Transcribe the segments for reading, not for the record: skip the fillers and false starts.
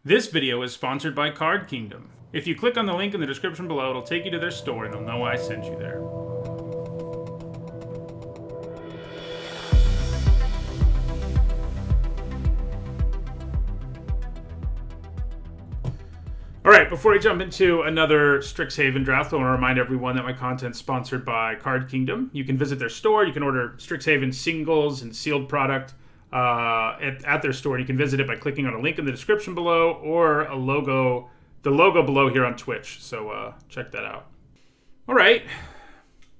This video is sponsored by Card Kingdom. If you click on the link in the description below, it'll take you to their store and they'll know I sent you there. Alright, before we jump into another Strixhaven draft, I want to remind everyone that my content's sponsored by Card Kingdom. You can visit their store, you can order Strixhaven singles and sealed product at their store. You can visit it by clicking on a link in the description below or the logo below here on Twitch. So check that out. Alright,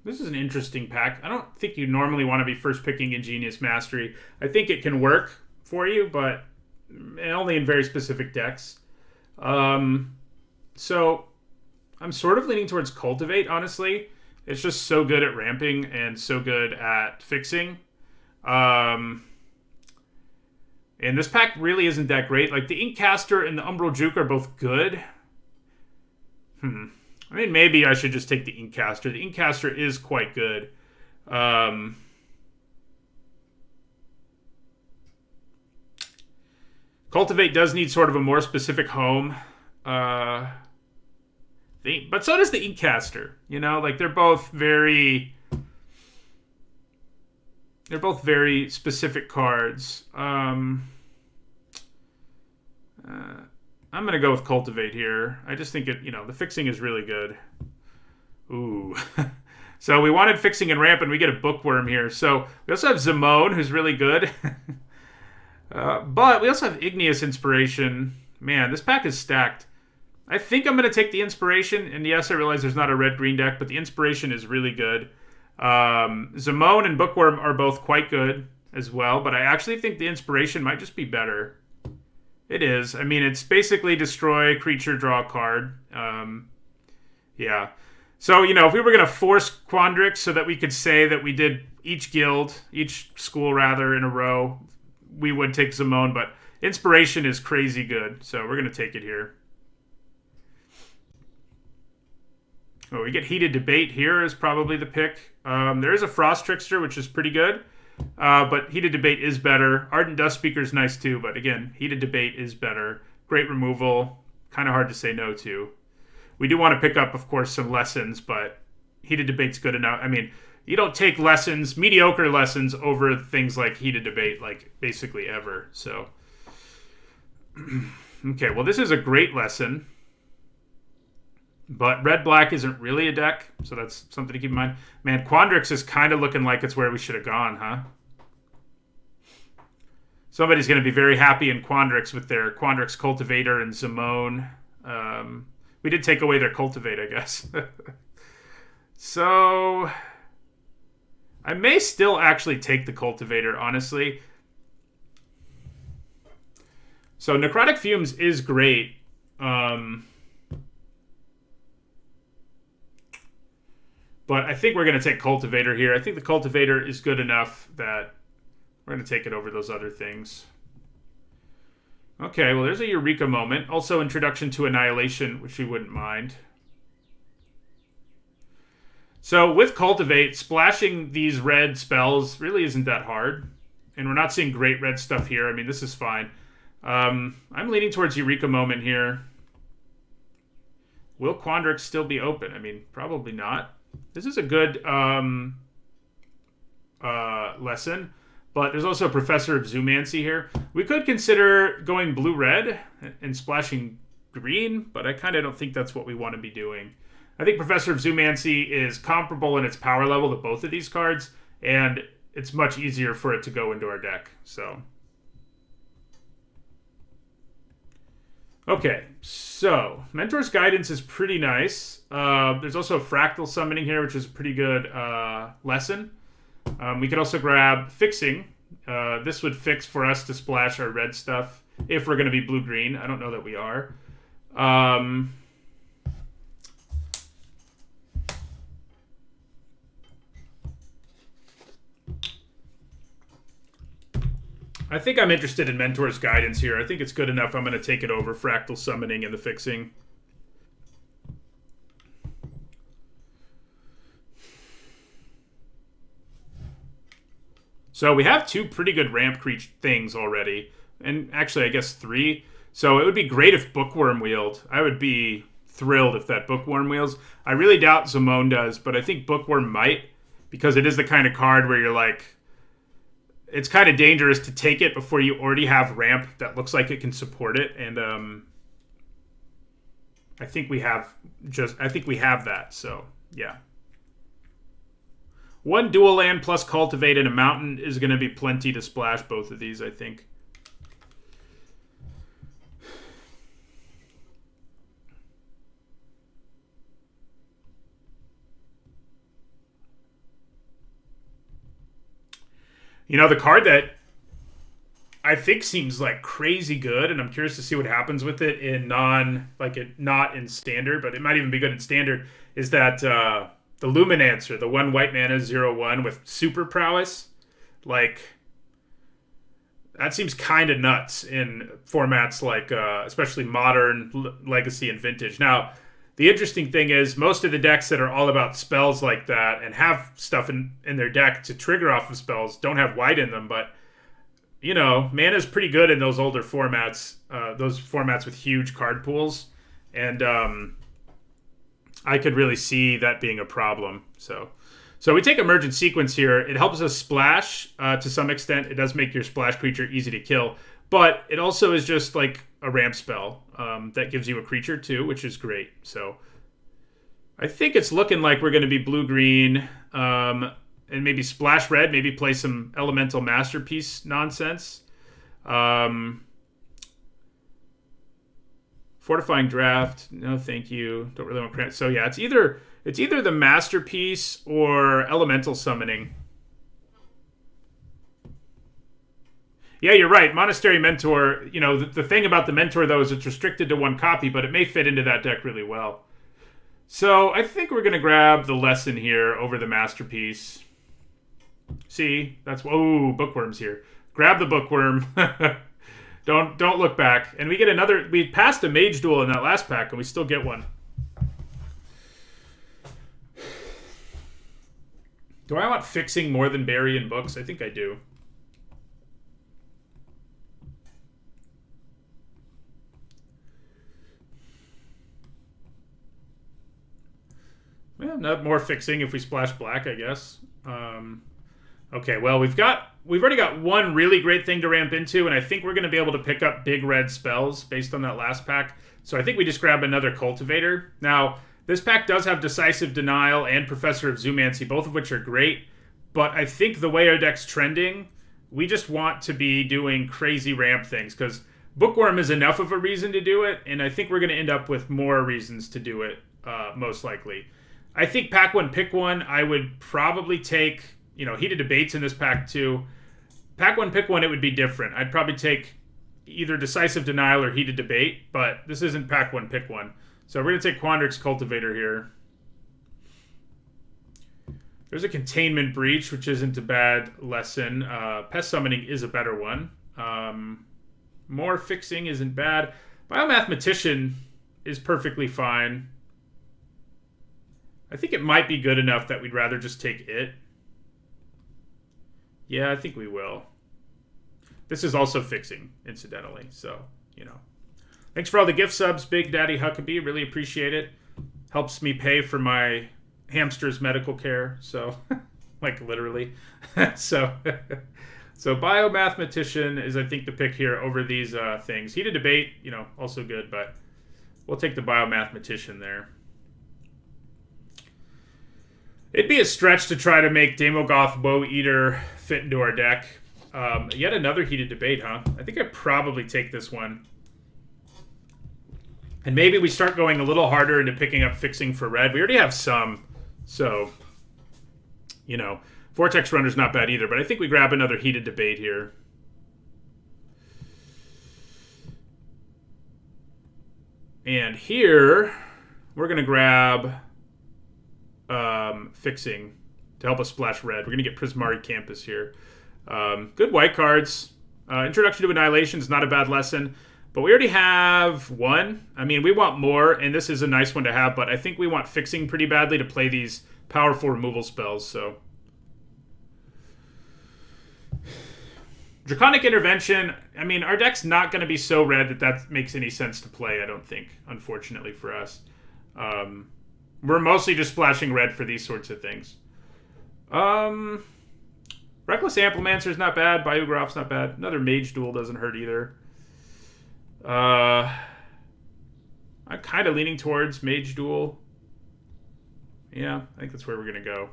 this is an interesting pack. I don't think you normally want to be first picking Ingenious Mastery. I think it can work for you, but only in very specific decks. So I'm sort of leaning towards Cultivate, honestly. It's just so good at ramping and so good at fixing. And this pack really isn't that great. Like, the Inkcaster and the Umbral Juke are both good. I mean, maybe I should just take the Inkcaster. The Inkcaster is quite good. Cultivate does need sort of a more specific home. But so does the Inkcaster. You know, like, they're both very specific cards. I'm going to go with Cultivate here. I just think the fixing is really good. Ooh. So we wanted fixing and ramp, and we get a Bookworm here. So we also have Zimone, who's really good. But we also have Igneous Inspiration. Man, this pack is stacked. I think I'm going to take the Inspiration. And yes, I realize there's not a red-green deck, but the Inspiration is really good. Zimone and Bookworm are both quite good as well, but I actually think the Inspiration might just be better. It is. I mean, it's basically destroy creature, draw a card. Yeah. So, if we were going to force Quandrix so that we could say that we did each school in a row, we would take Zimone, but Inspiration is crazy good, so we're going to take it here. Oh, we get Heated Debate here is probably the pick. There is a Frost Trickster, which is pretty good. But Heated Debate is better. Ardent Dust Speaker is nice too, but again, Heated Debate is better. Great removal. Kind of hard to say no to. We do want to pick up, of course, some Lessons, but Heated Debate's good enough. I mean, you don't take mediocre lessons over things like Heated Debate, like, basically ever. So, okay, well, this is a great lesson. But red-black isn't really a deck, so that's something to keep in mind. Man, Quandrix is kind of looking like it's where we should have gone, huh? Somebody's going to be very happy in Quandrix with their Quandrix Cultivator and Zimone. We did take away their Cultivate, I guess. So I may still actually take the Cultivator, honestly. So Necrotic Fumes is great. But I think we're going to take Cultivator here. I think the Cultivator is good enough that we're going to take it over those other things. Okay, well, there's a Eureka moment. Also, Introduction to Annihilation, which we wouldn't mind. So, with Cultivate, splashing these red spells really isn't that hard. And we're not seeing great red stuff here. I mean, this is fine. I'm leaning towards Eureka moment here. Will Quandrix still be open? I mean, probably not. This is a good lesson, but there's also a Professor of Zoomancy here. We could consider going blue-red and splashing green, but I kind of don't think that's what we want to be doing. I think Professor of Zoomancy is comparable in its power level to both of these cards, and it's much easier for it to go into our deck. So, okay, so Mentor's Guidance is pretty nice. There's also Fractal Summoning here, which is a pretty good lesson. We could also grab Fixing. This would fix for us to splash our red stuff if we're going to be blue-green. I don't know that we are. I think I'm interested in Mentor's Guidance here. I think it's good enough. I'm going to take it over Fractal Summoning and the Fixing. So we have two pretty good ramp creature things already. And actually, I guess three. So it would be great if Bookworm wheeled. I would be thrilled if that Bookworm wheels. I really doubt Zamone does, but I think Bookworm might, because it is the kind of card where you're like, it's kind of dangerous to take it before you already have ramp that looks like it can support it. And I think we have that. So yeah. One dual land plus cultivate and a mountain is going to be plenty to splash both of these, I think. You know, the card that I think seems like crazy good, and I'm curious to see what happens with it in not in standard, but it might even be good in standard, is that the Luminancer, the 1 white mana 0/1 with super prowess. Like, that seems kind of nuts in formats like especially Modern, Legacy, and Vintage. Now, the interesting thing is most of the decks that are all about spells like that and have stuff in their deck to trigger off of spells don't have white in them, but you know, mana's pretty good in those older formats, those formats with huge card pools, and I could really see that being a problem. So we take Emergent Sequence here. It helps us splash to some extent. It does make your splash creature easy to kill, but it also is just like a ramp spell that gives you a creature too, which is great. So I think it's looking like we're going to be blue-green and maybe splash red, maybe play some Elemental Masterpiece nonsense. Fortifying Draft, no thank you. Don't really want credit. So yeah, it's either the Masterpiece or Elemental Summoning. Yeah, you're right. Monastery Mentor, you know, the thing about the Mentor, though, is it's restricted to 1 copy, but it may fit into that deck really well. So I think we're going to grab the Lesson here over the Masterpiece. See? That's... Oh, Bookworm's here. Grab the Bookworm. Don't look back. And we get another... We passed a Mage Duel in that last pack, and we still get one. Do I want fixing more than Bury in Books? I think I do. Yeah, not more fixing if we splash black, I guess. Okay, well, we've already got one really great thing to ramp into, and I think we're going to be able to pick up big red spells based on that last pack. So I think we just grab another Cultivator. Now, this pack does have Decisive Denial and Professor of Zoomancy, both of which are great, but I think the way our deck's trending, we just want to be doing crazy ramp things, because Bookworm is enough of a reason to do it, and I think we're going to end up with more reasons to do it, most likely. I think pack 1, pick 1, I would probably take, you know, Heated Debates in this pack too. Pack 1, pick 1, it would be different. I'd probably take either Decisive Denial or Heated Debate, but this isn't pack 1, pick 1. So we're going to take Quandrix Cultivator here. There's a Containment Breach, which isn't a bad lesson. Pest Summoning is a better one. More Fixing isn't bad. Biomathematician is perfectly fine. I think it might be good enough that we'd rather just take it. Yeah, I think we will. This is also fixing, incidentally, so, you know. Thanks for all the gift subs, Big Daddy Huckabee. Really appreciate it. Helps me pay for my hamster's medical care, so, like, literally. so Biomathematician is, I think, the pick here over these things. Heated Debate, you know, also good, but we'll take the Biomathematician there. It'd be a stretch to try to make Damogoth Woe Eater fit into our deck. Yet another Heated Debate, huh? I think I'd probably take this one. And maybe we start going a little harder into picking up Fixing for red. We already have some, so, you know. Vortex Runner's not bad either, but I think we grab another Heated Debate here. And here, we're going to grab Fixing to help us splash red. We're going to get Prismari Campus here. Good white cards. Introduction to Annihilation is not a bad lesson, but we already have one. I mean, we want more, and this is a nice one to have, but I think we want Fixing pretty badly to play these powerful removal spells, so Draconic Intervention, I mean, our deck's not going to be so red that makes any sense to play, I don't think, unfortunately for us. We're mostly just splashing red for these sorts of things. Reckless Amplimancer's not bad. Biograp's not bad. Another Mage Duel doesn't hurt either. I'm kind of leaning towards Mage Duel. Yeah, I think that's where we're going to go.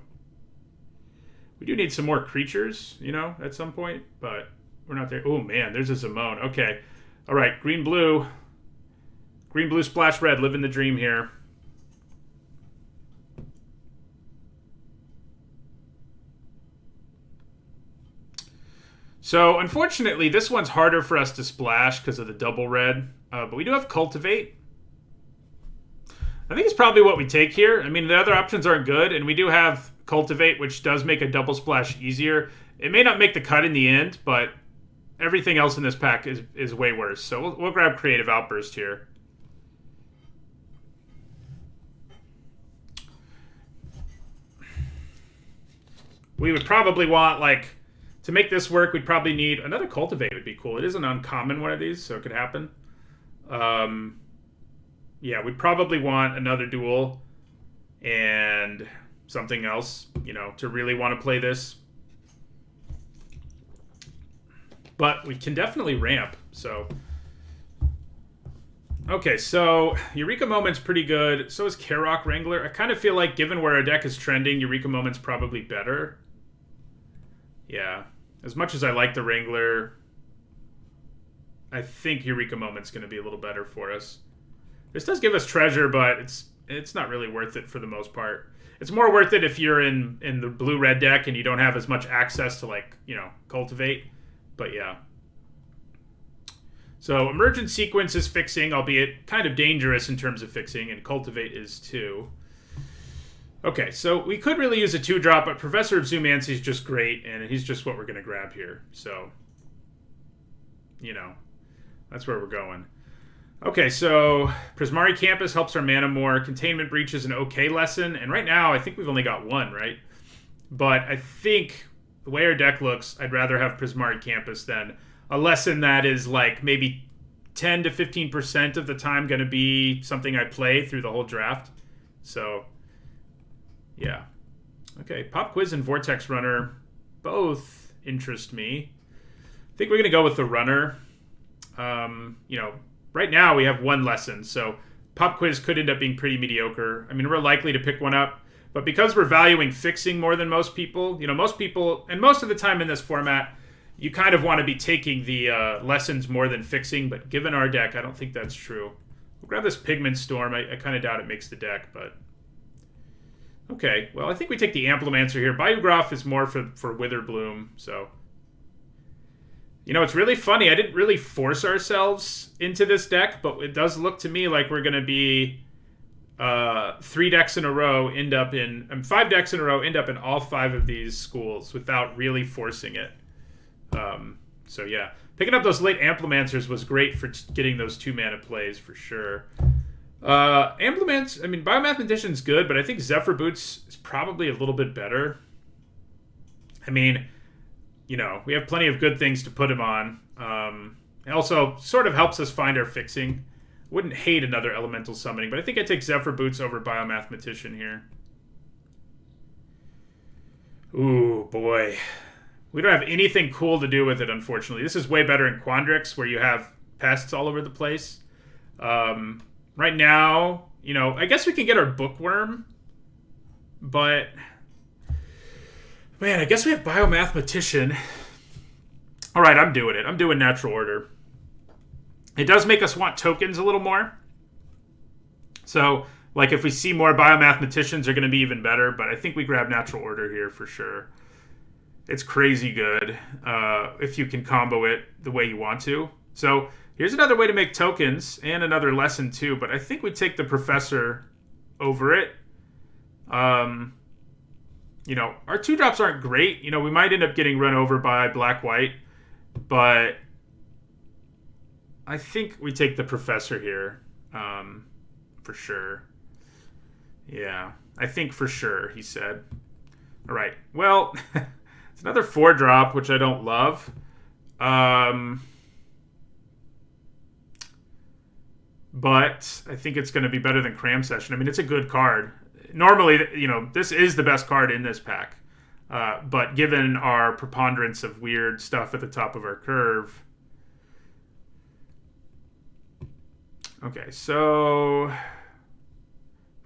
We do need some more creatures, at some point, but we're not there. Oh, man, there's a Zimone. Okay. All right, green-blue. Green-blue splash red, living the dream here. So, unfortunately, this one's harder for us to splash because of the double red. But we do have Cultivate. I think it's probably what we take here. I mean, the other options aren't good, and we do have Cultivate, which does make a double splash easier. It may not make the cut in the end, but everything else in this pack is way worse. So we'll grab Creative Outburst here. We would probably want, to make this work, we'd probably need another Cultivate would be cool. It is an uncommon one of these, so it could happen. Yeah, we'd probably want another duel and something else, to really want to play this. But we can definitely ramp, so. Okay, so Eureka Moment's pretty good. So is Karok Wrangler. I kind of feel like, given where our deck is trending, Eureka Moment's probably better. Yeah. As much as I like the Wrangler, I think Eureka Moment's going to be a little better for us. This does give us treasure, but it's not really worth it for the most part. It's more worth it if you're in the blue-red deck and you don't have as much access to, Cultivate. But yeah. So Emergent Sequence is fixing, albeit kind of dangerous in terms of fixing, and Cultivate is too. Okay, so we could really use a 2-drop, but Professor of Zoomancy is just great, and he's just what we're going to grab here. So, that's where we're going. Okay, so Prismari Campus helps our mana more. Containment Breach is an okay lesson, and right now I think we've only got one, right? But I think the way our deck looks, I'd rather have Prismari Campus than a lesson that is maybe 10 to 15% of the time going to be something I play through the whole draft. So, yeah. Okay, Pop Quiz and Vortex Runner both interest me. I think we're going to go with the Runner. Right now we have one lesson, so Pop Quiz could end up being pretty mediocre. I mean, we're likely to pick one up, but because we're valuing fixing more than most people, most people, and most of the time in this format, you kind of want to be taking the lessons more than fixing, but given our deck, I don't think that's true. We'll grab this Pigment Storm. I kind of doubt it makes the deck, but. Okay, well, I think we take the Amplimancer here. Biograph is more for Witherbloom, so. It's really funny. I didn't really force ourselves into this deck, but it does look to me like we're going to be 5 decks in a row, end up in all 5 of these schools without really forcing it. So, yeah. Picking up those late Amplimancers was great for getting those 2-mana plays, for sure. Biomathematician's good, but I think Zephyr Boots is probably a little bit better. I mean, we have plenty of good things to put him on. It also sort of helps us find our fixing. Wouldn't hate another Elemental Summoning, but I think I take Zephyr Boots over Biomathematician here. Ooh, boy. We don't have anything cool to do with it, unfortunately. This is way better in Quandrix, where you have pests all over the place. Right now, I guess we can get our Bookworm, but man, I guess we have Biomathematician. All right, I'm doing it. I'm doing Natural Order. It does make us want tokens a little more. So, if we see more Biomathematicians, they're going to be even better, but I think we grab Natural Order here for sure. It's crazy good if you can combo it the way you want to. So, here's another way to make tokens, and another lesson too, but I think we take the Professor over it. Our 2-drops aren't great. We might end up getting run over by Black-White, but I think we take the Professor here, for sure. Yeah, I think for sure, he said. All right, well, it's another 4-drop, which I don't love. But I think it's going to be better than Cram Session. I mean, it's a good card. Normally, this is the best card in this pack. But given our preponderance of weird stuff at the top of our curve. Okay, so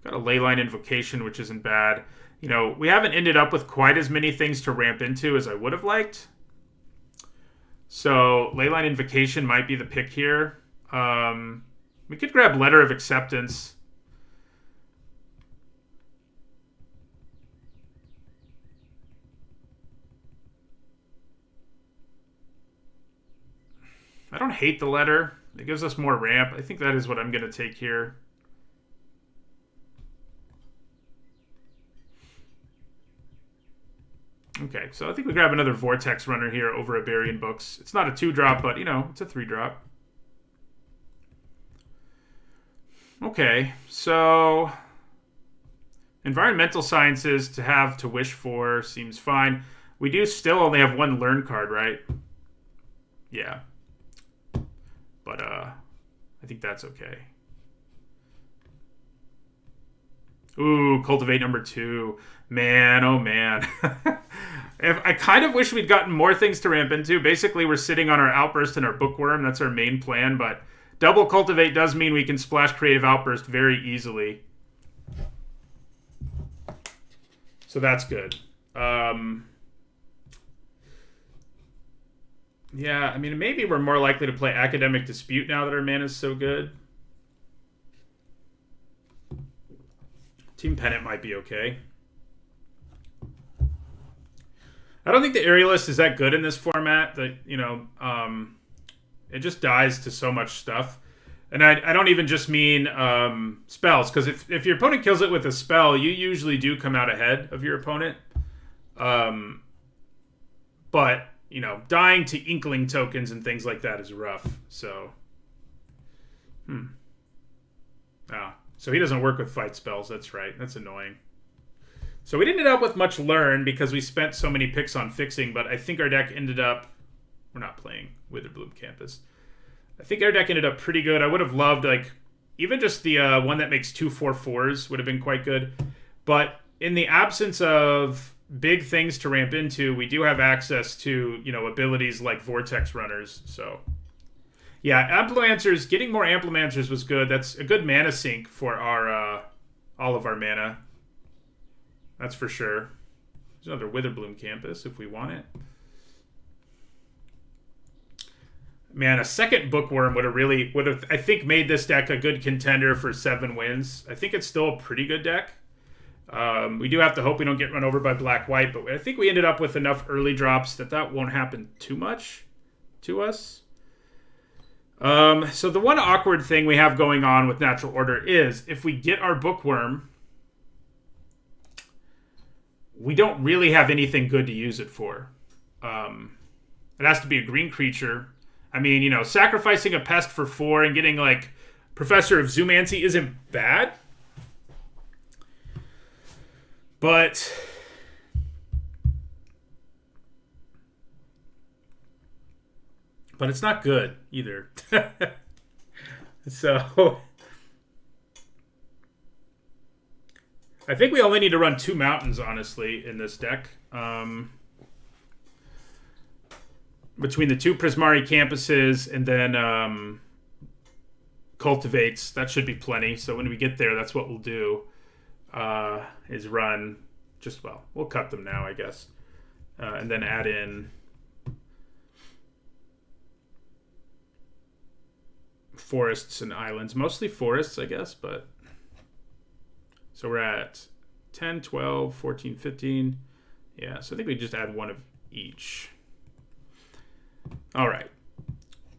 got a Leyline Invocation, which isn't bad. We haven't ended up with quite as many things to ramp into as I would have liked. So Leyline Invocation might be the pick here. We could grab Letter of Acceptance. I don't hate the letter. It gives us more ramp. I think that is what I'm going to take here. Okay, so I think we grab another Vortex Runner here over a Burying Books. It's not a 2-drop, but, it's a 3-drop. Okay, so Environmental Sciences to have to wish for seems fine. We do still only have one Learn card, right? Yeah. But I think that's okay. Ooh, Cultivate number 2. Man, oh man. I kind of wish we'd gotten more things to ramp into. Basically, we're sitting on our Outburst and our Bookworm. That's our main plan, but double Cultivate does mean we can splash Creative Outburst very easily. So that's good. Yeah, I mean, maybe we're more likely to play Academic Dispute now that our mana is so good. Team Pennant might be okay. I don't think the Aerialist is that good in this format. That it just dies to so much stuff. And I don't even just mean spells, because if your opponent kills it with a spell, you usually do come out ahead of your opponent. But, dying to Inkling tokens and things like that is rough. So, so he doesn't work with fight spells. That's right. That's annoying. So we didn't end up with much Learn because we spent so many picks on fixing, but I think our deck ended up... We're not playing Witherbloom Campus. I think our deck ended up pretty good. I would have loved, even just the one that makes 2/4/4s would have been quite good. But in the absence of big things to ramp into, we do have access to, abilities like Vortex Runners. So, yeah, Amplimancers, getting more Amplimancers was good. That's a good mana sink for our all of our mana. That's for sure. There's another Witherbloom Campus if we want it. Man, a second Bookworm would have, I think, made this deck a good contender for 7 wins. I think it's still a pretty good deck. We do have to hope we don't get run over by Black-White, but I think we ended up with enough early drops that won't happen too much to us. So the one awkward thing we have going on with Natural Order is if we get our Bookworm, we don't really have anything good to use it for. It has to be a green creature. I mean, sacrificing a pest for 4 and getting, Professor of Zoomancy isn't bad. But it's not good either. So I think we only need to run 2 mountains, honestly, in this deck. Between the 2 Prismari Campuses and then Cultivates, that should be plenty. So when we get there, that's what we'll do, is run we'll cut them now, I guess. And then add in forests and islands. Mostly forests, I guess, but... So we're at 10, 12, 14, 15. Yeah, so I think we just add 1 of each. All right.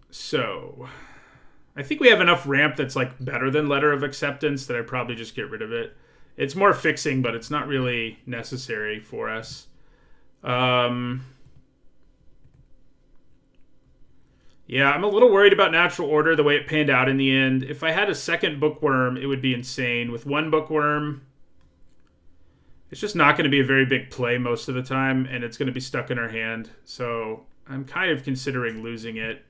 So I think we have enough ramp that's better than Letter of Acceptance that I probably just get rid of it. It's more fixing, but it's not really necessary for us. Yeah, I'm a little worried about Natural Order, the way it panned out in the end. If I had a second Bookworm, it would be insane. With 1 Bookworm, it's just not going to be a very big play most of the time, and it's going to be stuck in our hand. So I'm kind of considering losing it.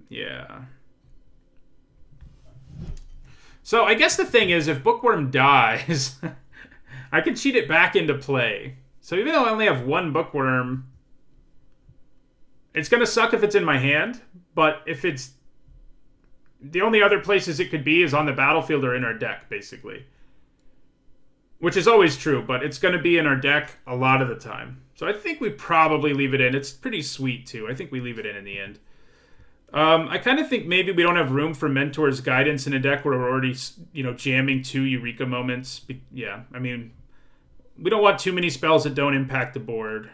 Yeah. So I guess the thing is, if Bookworm dies, I can cheat it back into play. So even though I only have one Bookworm, it's going to suck if it's in my hand. But if it's... The only other places it could be is on the battlefield or in our deck, basically. Which is always true, but it's going to be in our deck a lot of the time. So I think we probably leave it in. It's pretty sweet, too. I think we leave it in the end. I kind of think maybe we don't have room for Mentor's Guidance in a deck where we're already, jamming 2 Eureka moments. Yeah, I mean, we don't want too many spells that don't impact the board.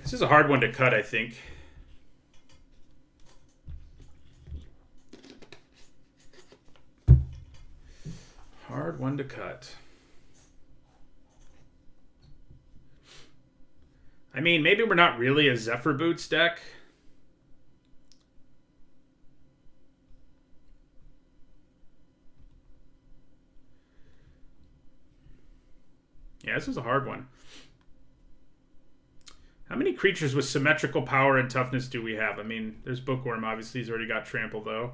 This is a hard one to cut, I think. Hard one to cut. I mean, maybe we're not really a Zephyr Boots deck. Yeah, this is a hard one. How many creatures with symmetrical power and toughness do we have? I mean, there's Bookworm, obviously. He's already got Trample, though.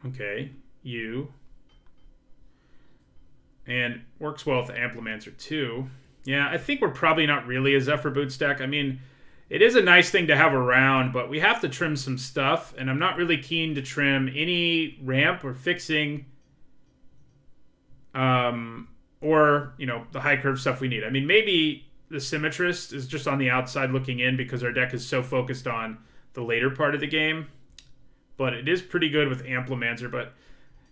Okay, you. And works well with the Amplimancer, too. Yeah, I think we're probably not really a Zephyr Boots deck. I mean, it is a nice thing to have around, but we have to trim some stuff, and I'm not really keen to trim any ramp or fixing, or, the high curve stuff we need. I mean, maybe the Symmetrist is just on the outside looking in because our deck is so focused on the later part of the game, but it is pretty good with Amplimancer, but...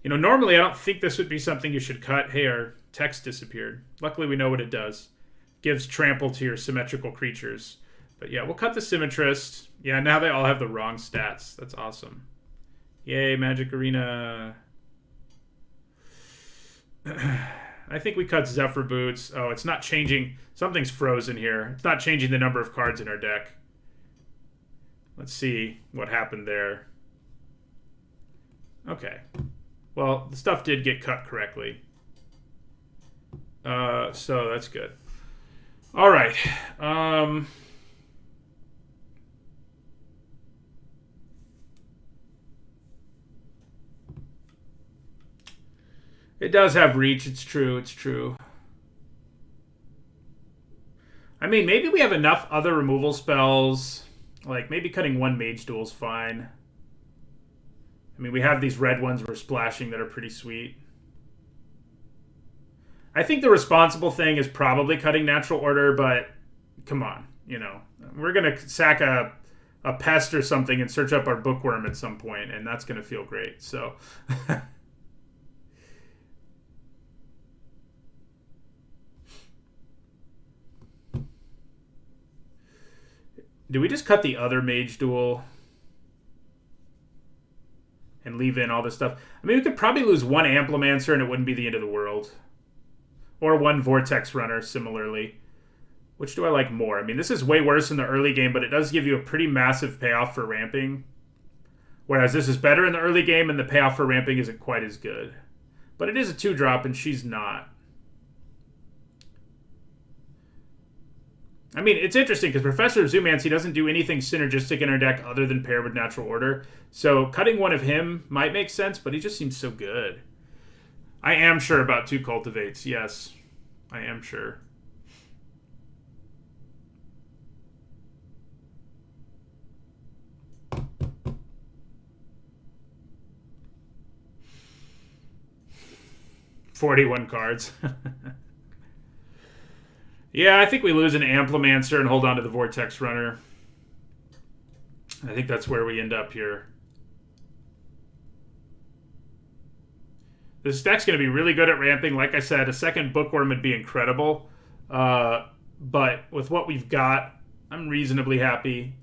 normally I don't think this would be something you should cut. Hey, our text disappeared. Luckily, we know what it does. Gives trample to your symmetrical creatures. But yeah, we'll cut the Symmetrist. Yeah, now they all have the wrong stats. That's awesome. Yay, Magic Arena. I think we cut Zephyr Boots. Oh, it's not changing. Something's frozen here. It's not changing the number of cards in our deck. Let's see what happened there. Okay. Well, the stuff did get cut correctly. So that's good. All right. It does have reach. It's true. It's true. I mean, maybe we have enough other removal spells. Like, maybe cutting 1 Mage Duel's fine. I mean, we have these red ones we're splashing that are pretty sweet. I think the responsible thing is probably cutting Natural Order, but come on, We're going to sack a pest or something and search up our Bookworm at some point, and that's going to feel great. So... Do we just cut the other Mage Duel and leave in all this stuff? I mean, we could probably lose 1 Amplimancer and it wouldn't be the end of the world. Or 1 Vortex Runner, similarly. Which do I like more? I mean, this is way worse in the early game, but it does give you a pretty massive payoff for ramping. Whereas this is better in the early game and the payoff for ramping isn't quite as good. But it is a 2-drop and she's not. I mean, it's interesting because Professor of Zoomancy doesn't do anything synergistic in our deck other than pair with Natural Order. So cutting one of him might make sense, but he just seems so good. I am sure about 2 Cultivates. Yes, I am sure. $41 cards. Yeah, I think we lose an Amplimancer and hold on to the Vortex Runner. I think that's where we end up here. This deck's going to be really good at ramping. Like I said, a second Bookworm would be incredible. But with what we've got, I'm reasonably happy.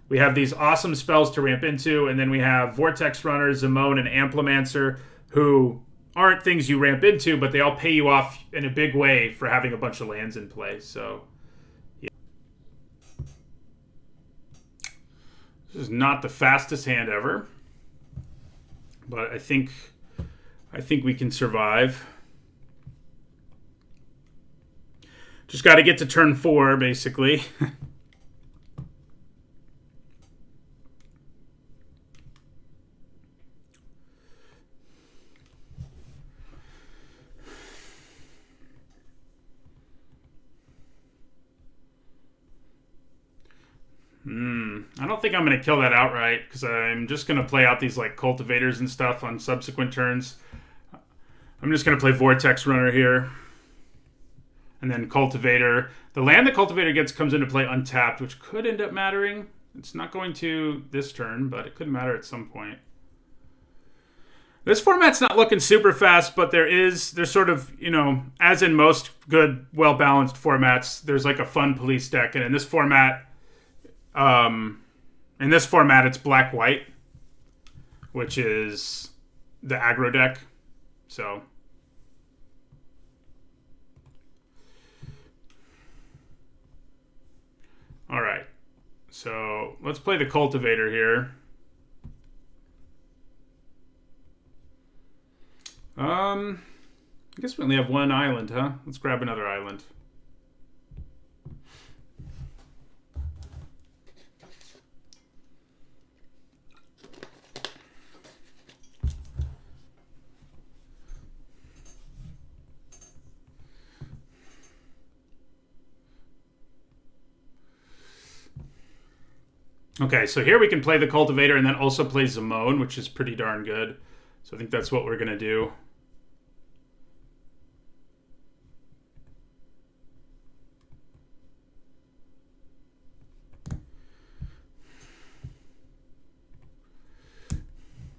We have these awesome spells to ramp into, and then we have Vortex Runner, Zimone, and Amplimancer, who... aren't things you ramp into, but they all pay you off in a big way for having a bunch of lands in play. So, yeah. This is not the fastest hand ever, but I think we can survive. Just got to get to turn 4, basically. I don't think I'm going to kill that outright, because I'm just going to play out these like cultivators and stuff on subsequent turns. I'm just going to play Vortex Runner here. And then Cultivator. The land that Cultivator gets comes into play untapped, which could end up mattering. It's not going to this turn, but it could matter at some point. This format's not looking super fast, but there's sort of, you know, as in most good, well-balanced formats, there's like a fun police deck. And in this format, it's black-white, which is the aggro deck. So all right, so let's play the Cultivator here. I guess we only have one island, huh? Let's grab another island. Okay, so here we can play the Cultivator and then also play Zimone, which is pretty darn good. So I think that's what we're going to do.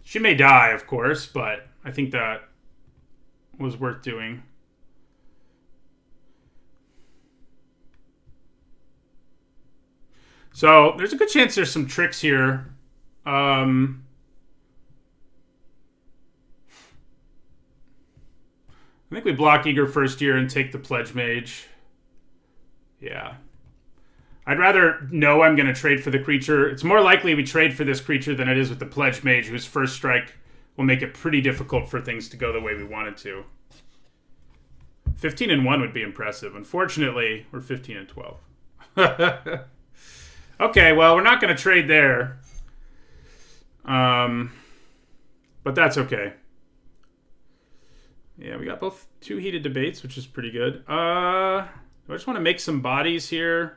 She may die, of course, but I think that was worth doing. So there's a good chance there's some tricks here. I think we block Eager first here and take the Pledge Mage. Yeah. I'd rather know I'm going to trade for the creature. It's more likely we trade for this creature than it is with the Pledge Mage, whose first strike will make it pretty difficult for things to go the way we want it to. 15-1 would be impressive. Unfortunately, we're 15-12. Okay, well, we're not going to trade there. But that's okay. Yeah, we got both 2 heated debates, which is pretty good. Do I just want to make some bodies here?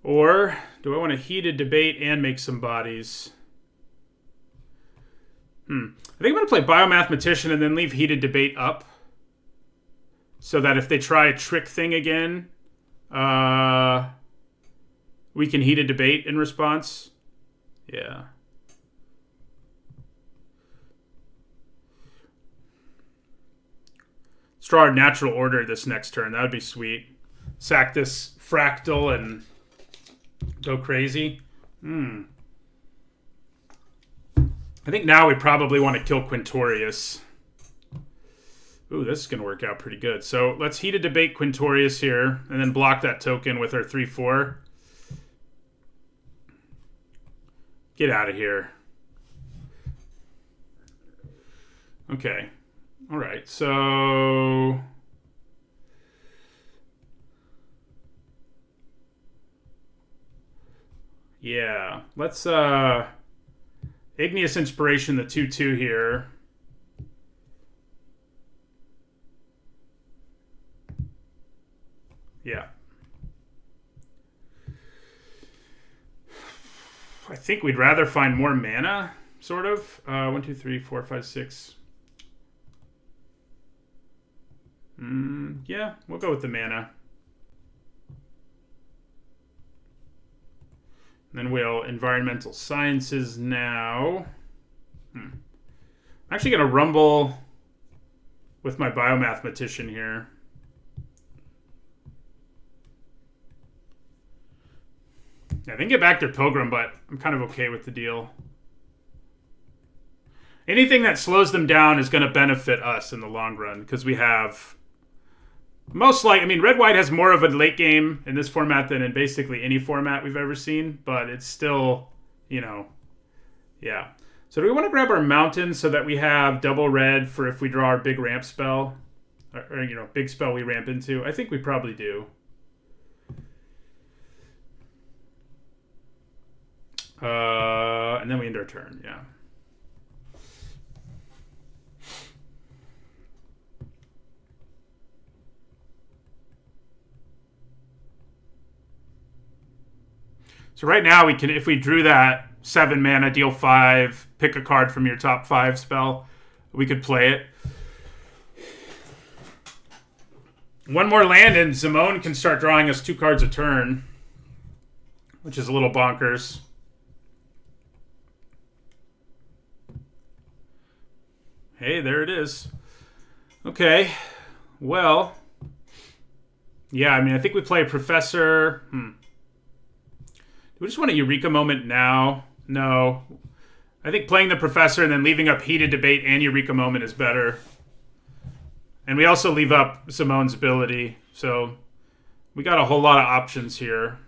Or do I want to heated debate and make some bodies? I think I'm going to play Biomathematician and then leave heated debate up. So that if they try a trick thing again, we can heat a debate in response. Yeah. Let's draw our natural order this next turn. That would be sweet. Sack this fractal and go crazy. I think now we probably want to kill Quintorius. Ooh, this is going to work out pretty good. So let's heat a debate Quintorius here and then block that token with our 3-4. Get out of here. Okay. All right. So yeah, let's Igneous Inspiration the 2/2 here. Yeah. I think we'd rather find more mana, sort of. 1, 2, 3, 4, 5, 6. Yeah, we'll go with the mana. Then we'll Environmental Sciences now. I'm actually going to rumble with my Biomathematician here. Yeah, they can get back their Pilgrim, but I'm kind of okay with the deal. Anything that slows them down is going to benefit us in the long run, because we have most likely, I mean, Red-White has more of a late game in this format than in basically any format we've ever seen, but it's still you know, yeah. So do we want to grab our mountain so that we have double red for if we draw our big ramp spell? Or you know, big spell we ramp into? I think we probably do. And then we end our turn, yeah. So right now we can, if we drew that 7 mana, deal 5, pick a card from your top 5 spell, we could play it. One more land and Zimone can start drawing us 2 cards a turn, which is a little bonkers. Hey, there it is. Okay, well, yeah, I mean, I think we play a Professor. Do we just want a Eureka Moment now? No. I think playing the Professor and then leaving up Heated Debate and Eureka Moment is better. And we also leave up Simone's ability, so we got a whole lot of options here.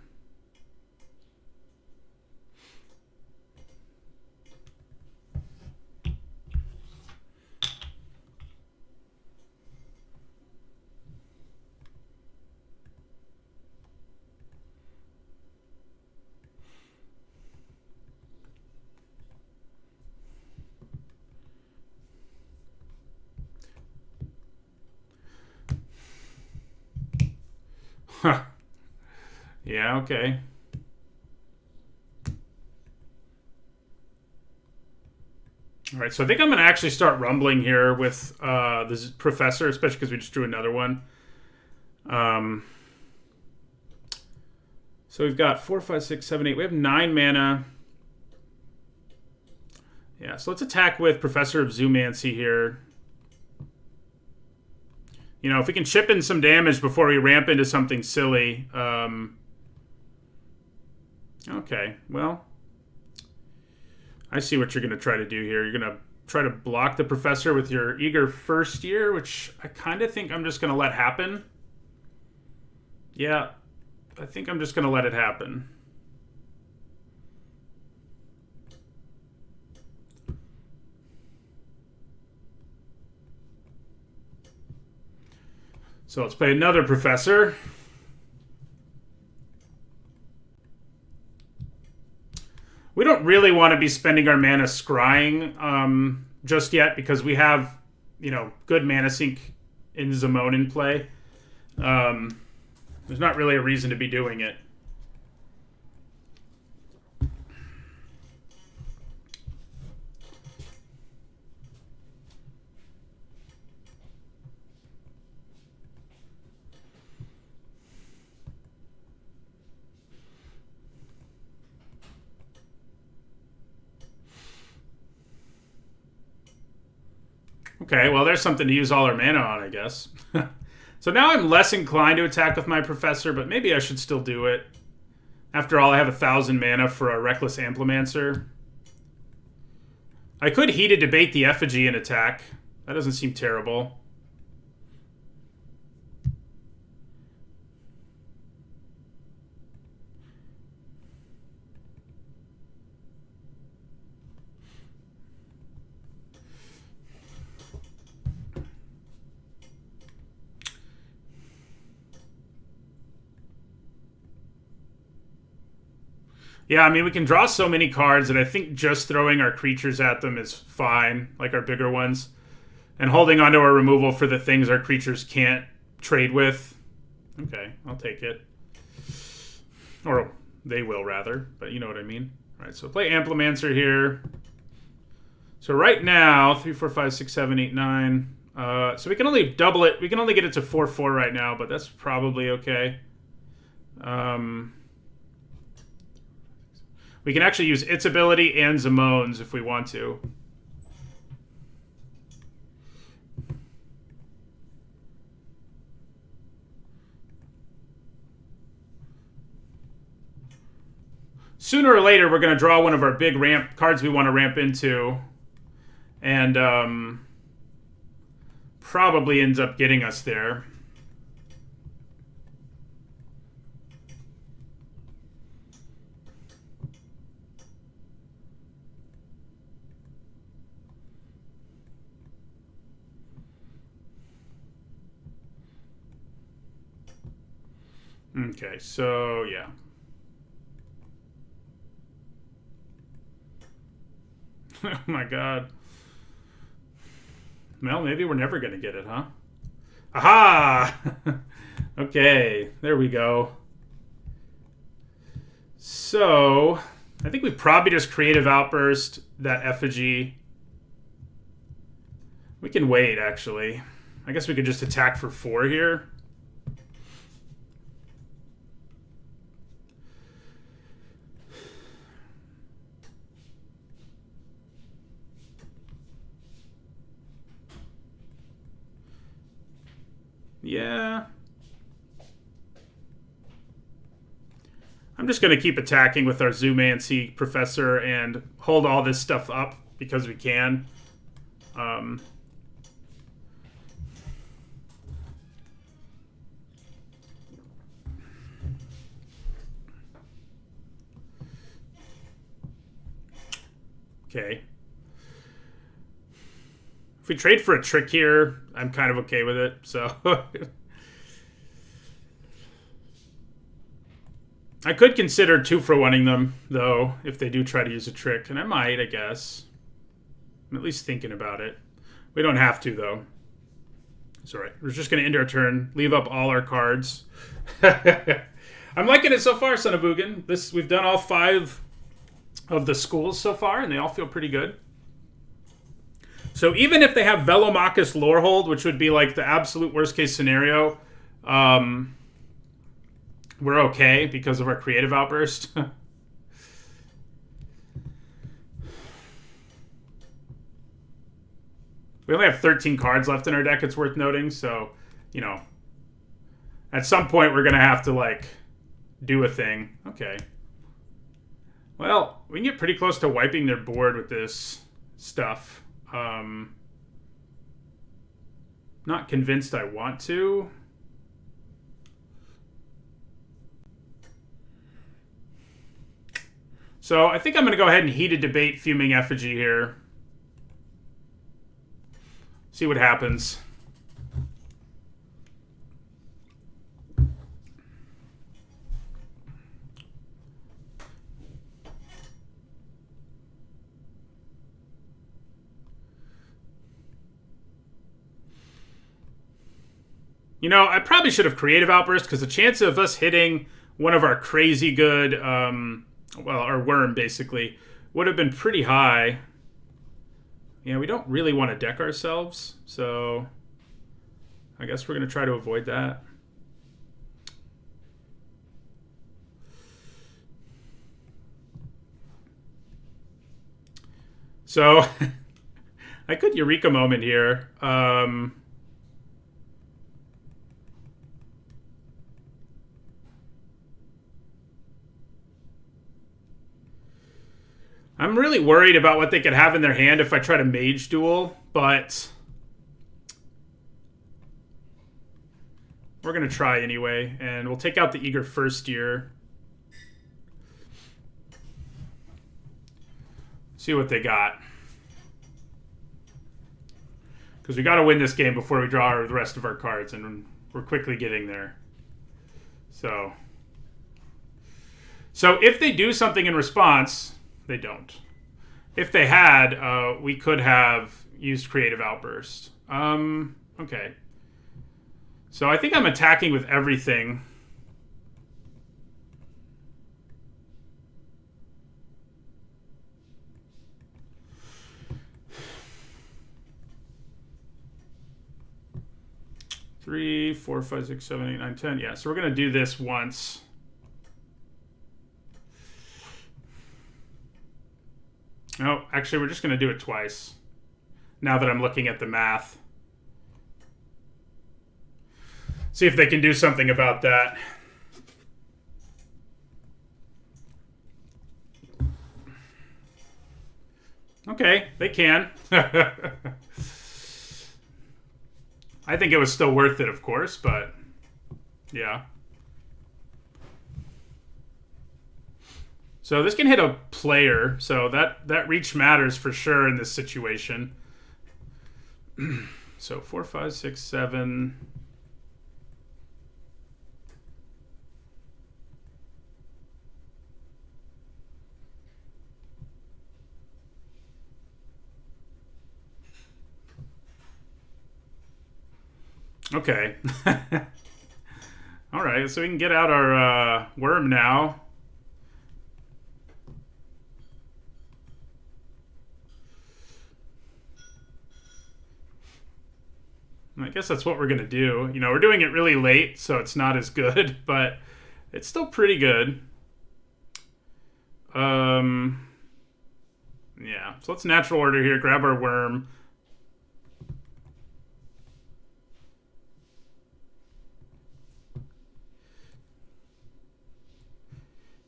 Huh. Yeah, okay. All right, so I think I'm going to actually start rumbling here with this Professor, especially because we just drew another one. So we've got 4, 5, 6, 7, 8. We have 9 mana. Yeah, so let's attack with Professor of Zoomancy here. You know, if we can chip in some damage before we ramp into something silly. Okay, well, I see what you're going to try to do here. You're going to try to block the Professor with your Eager First Year, which I kind of think I'm just going to let happen. Yeah, I think I'm just going to let it happen. So let's play another Professor. We don't really want to be spending our mana scrying just yet because we have, you know, good mana sink in Zimone in play. There's not really a reason to be doing it. Okay, well, there's something to use all our mana on, I guess. So now I'm less inclined to attack with my Professor, but maybe I should still do it. After all, I have 1,000 mana for a Reckless Amplimancer. I could Heated Debate the Effigy and attack. That doesn't seem terrible. Yeah, I mean, we can draw so many cards that I think just throwing our creatures at them is fine, like our bigger ones. And holding onto our removal for the things our creatures can't trade with. Okay, I'll take it. Or they will, rather, but you know what I mean. All right, so play Amplimancer here. So right now, 3, 4, 5, 6, 7, 8, 9. So we can only double it. We can only get it to 4/4 right now, but that's probably okay. We can actually use its ability and Zimone's if we want to. Sooner or later, we're going to draw one of our big ramp cards we want to ramp into. And probably ends up getting us there. Okay, so yeah. Oh my god. Well, maybe we're never going to get it, huh? Aha! Okay, there we go. So, I think we probably just Creative Outburst that effigy. We can wait, actually. I guess we could just attack for 4 here. Yeah. I'm just going to keep attacking with our Zoomancy Professor and hold all this stuff up because we can. Okay. If we trade for a trick here, I'm kind of okay with it, so... I could consider 2-for-1ing them, though, if they do try to use a trick. And I might, I guess. I'm at least thinking about it. We don't have to, though. It's alright. We're just going to end our turn, leave up all our cards. I'm liking it so far, Son of Ugin. We've done all 5 of the schools so far, and they all feel pretty good. So even if they have Velomachus Lorehold, which would be like the absolute worst case scenario, we're okay because of our Creative Outburst. We only have 13 cards left in our deck, it's worth noting. So, you know, at some point we're going to have to, like, do a thing. Okay. Well, we can get pretty close to wiping their board with this stuff. Not convinced I want to. So I think I'm going to go ahead and Heated Debate Fuming Effigy here. See what happens. You know, I probably should have Creative Outburst because the chance of us hitting one of our crazy good... well, our worm, basically, would have been pretty high. Yeah, we don't really want to deck ourselves, so I guess we're going to try to avoid that. So, I could Eureka Moment here. I'm really worried about what they could have in their hand if I try to Mage Duel, but we're going to try anyway, and we'll take out the Eager First Year. See what they got. Because we got to win this game before we draw the rest of our cards, and we're quickly getting there. So if they do something in response... They don't. If they had, we could have used Creative Outburst. Okay. So I think I'm attacking with everything. Three, 4, 5, 6, 7, 8, 9, 10. Yeah, so we're going to do this once. No, actually, we're just going to do it twice. Now that I'm looking at the math. See if they can do something about that. Okay, they can. I think it was still worth it, of course, but yeah. So this can hit a player, so that reach matters for sure in this situation. So 4, 5, 6, 7. Okay. All right, so we can get out our worm now. I guess that's what we're going to do. You know, we're doing it really late, so it's not as good, but it's still pretty good. Yeah, so let's natural order here, grab our worm.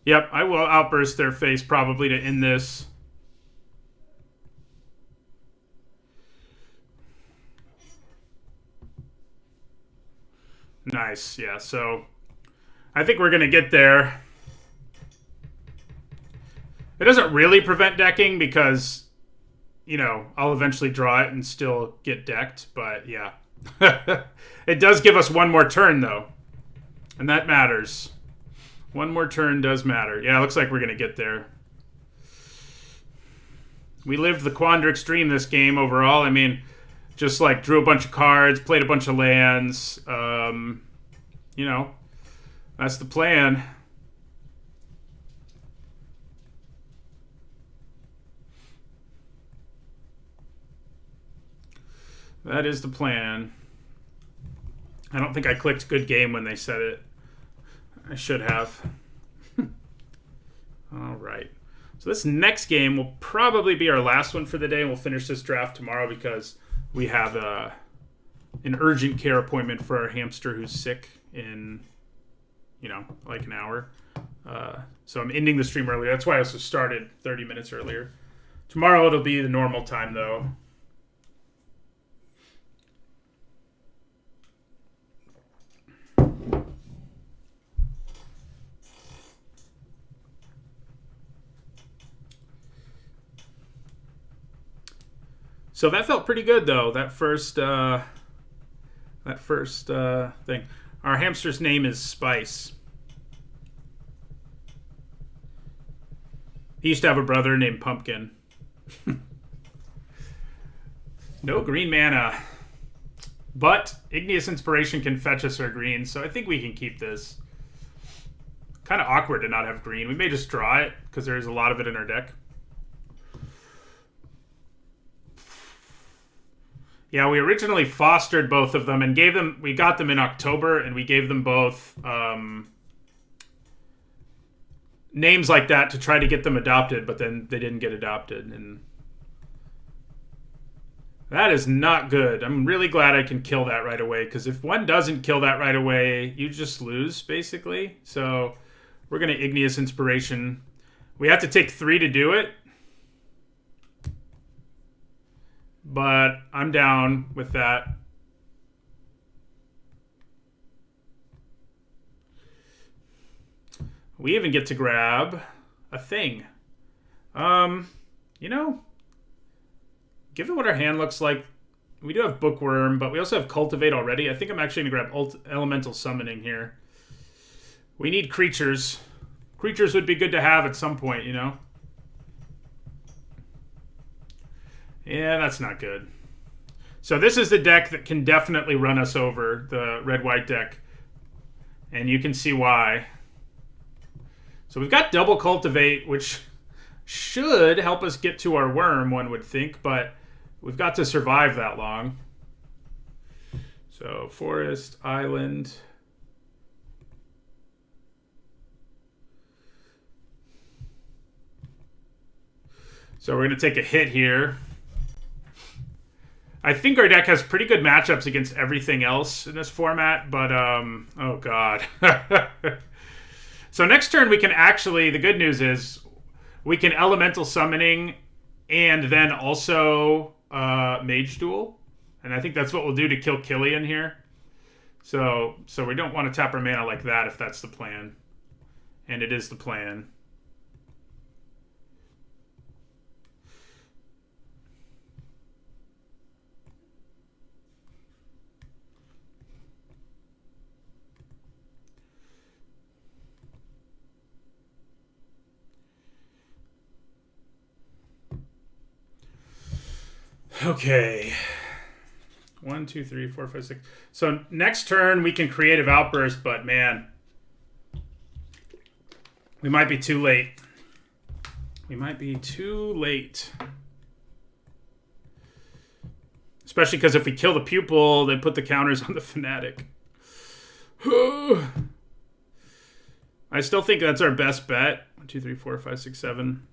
Yep, I will outburst their face probably to end this. Nice, yeah, so I think we're going to get there. It doesn't really prevent decking because, you know, I'll eventually draw it and still get decked, but yeah. It does give us one more turn, though, and that matters. One more turn does matter. Yeah, it looks like we're going to get there. We lived the Quandrix dream this game overall. I mean, just like drew a bunch of cards, played a bunch of lands. You know, that's the plan. That is the plan. I don't think I clicked good game when they said it. I should have. All right. So this next game will probably be our last one for the day, and we'll finish this draft tomorrow because we have an urgent care appointment for our hamster who's sick in, you know, like an hour. So I'm ending the stream earlier. That's why I also started 30 minutes earlier. Tomorrow it'll be the normal time, though. So that felt pretty good, though. That first thing. Our hamster's name is Spice. He used to have a brother named Pumpkin. No green mana. But Igneous Inspiration can fetch us our green, so I think we can keep this. Kind of awkward to not have green. We may just draw it, because there's a lot of it in our deck. Yeah, we originally fostered both of them and gave them. We got them in October, and we gave them both names like that to try to get them adopted, but then they didn't get adopted, and that is not good. I'm really glad I can kill that right away, because if one doesn't kill that right away, you just lose, basically. So we're going to Igneous Inspiration. We have to take 3 to do it. But I'm down with that. We even get to grab a thing. You know, given what our hand looks like, we do have Bookworm, but we also have Cultivate already. I think I'm actually going to grab Elemental Summoning here. We need creatures. Creatures would be good to have at some point, you know? Yeah, that's not good. So this is the deck that can definitely run us over, the red-white deck. And you can see why. So we've got double Cultivate, which should help us get to our worm, one would think, but we've got to survive that long. So Forest, Island. So we're going to take a hit here. I think our deck has pretty good matchups against everything else in this format, but, oh god. So next turn we can actually, the good news is, we can Elemental Summoning and then also Mage Duel. And I think that's what we'll do to kill Killian here. So we don't want to tap our mana like that if that's the plan. And it is the plan. Okay. 1, 2, 3, 4, 5, 6. So next turn we can Creative Outburst, but man, we might be too late. We might be too late. Especially because if we kill the Pupil, they put the counters on the Fanatic. I still think that's our best bet. 1, 2, 3, 4, 5, 6, 7.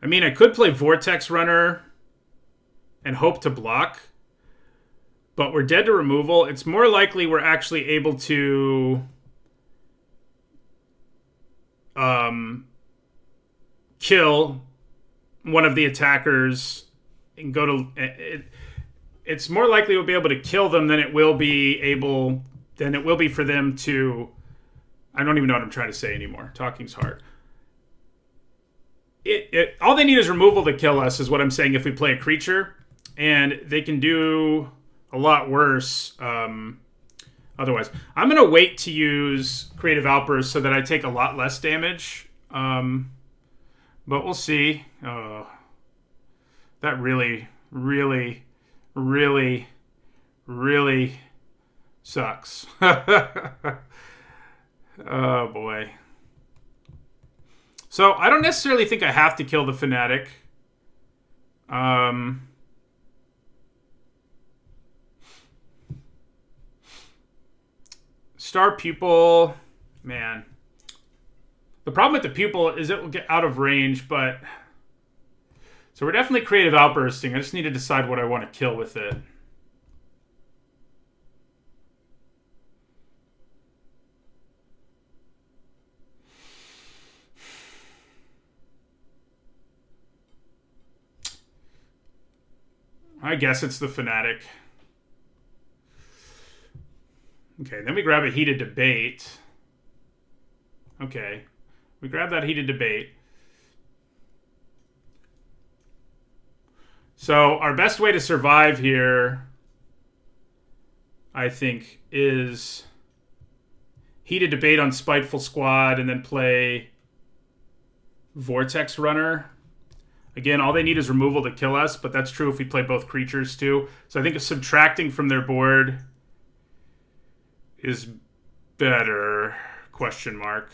I mean, I could play Vortex Runner and hope to block, but we're dead to removal. It's more likely we're actually able to kill one of the attackers and go to it's more likely we'll be able to kill them than it will be for them to. I don't even know what I'm trying to say anymore. Talking's hard. All they need is removal to kill us, is what I'm saying, if we play a creature, and they can do a lot worse otherwise. I'm going to wait to use Creative Outburst so that I take a lot less damage, but we'll see. That really, really, really, really sucks. Oh, boy. So, I don't necessarily think I have to kill the Fanatic. Star Pupil, man. The problem with the Pupil is it will get out of range, but... So we're definitely Creative Outbursting. I just need to decide what I want to kill with it. I guess it's the Fanatic. Okay, then we grab a Heated Debate. Okay, we grab that Heated Debate. So our best way to survive here, I think, is Heated Debate on Spiteful Squad and then play Vortex Runner. Again, all they need is removal to kill us, but that's true if we play both creatures too. So I think subtracting from their board is better, question mark.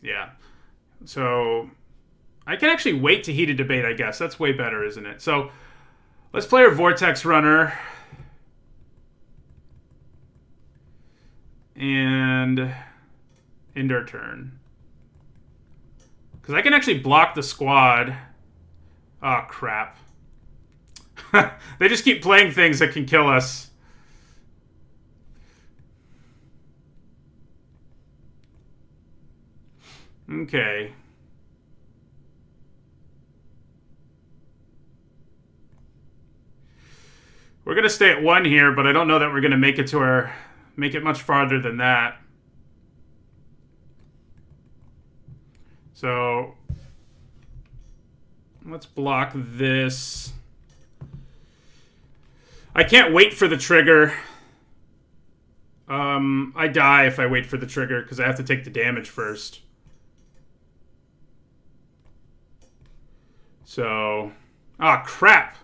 Yeah. So I can actually wait to Heated Debate, I guess. That's way better, isn't it? So let's play our Vortex Runner. And end our turn. Because I can actually block the squad. Oh, crap. They just keep playing things that can kill us. Okay. We're going to stay at 1 here, but I don't know that we're going to make it much farther than that. So let's block this. I can't wait for the trigger. I die if I wait for the trigger because I have to take the damage first. So, crap.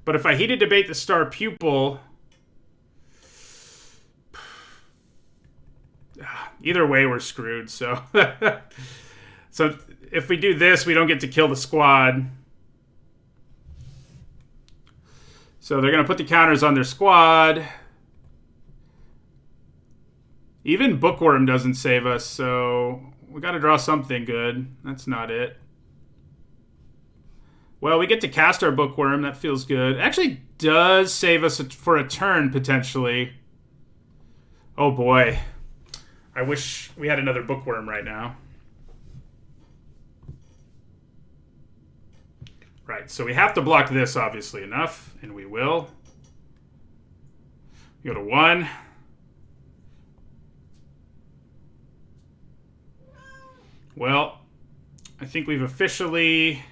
But if I Heated Debate the Star Pupil, either way we're screwed. So, so if we do this, we don't get to kill the squad. So they're going to put the counters on their squad. Even Bookworm doesn't save us, so we got to draw something good. That's not it. Well, we get to cast our Bookworm. That feels good. It actually does save us for a turn, potentially. Oh, boy. I wish we had another Bookworm right now. Right, so we have to block this, obviously enough, and we will. Go to 1. Well, I think we've officially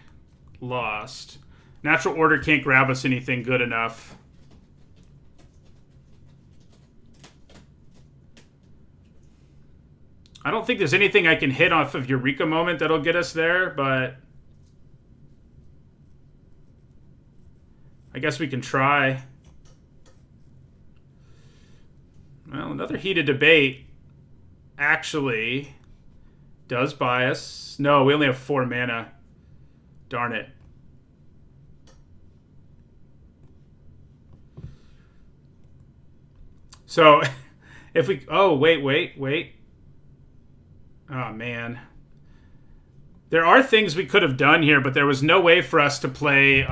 lost. Natural Order can't grab us anything good enough. I don't think there's anything I can hit off of Eureka Moment that'll get us there, but I guess we can try. Well, another heated debate actually does buy us. No, we only have 4 mana. Darn it. So, if we... Oh, wait. Oh, man. There are things we could have done here, but there was no way for us to play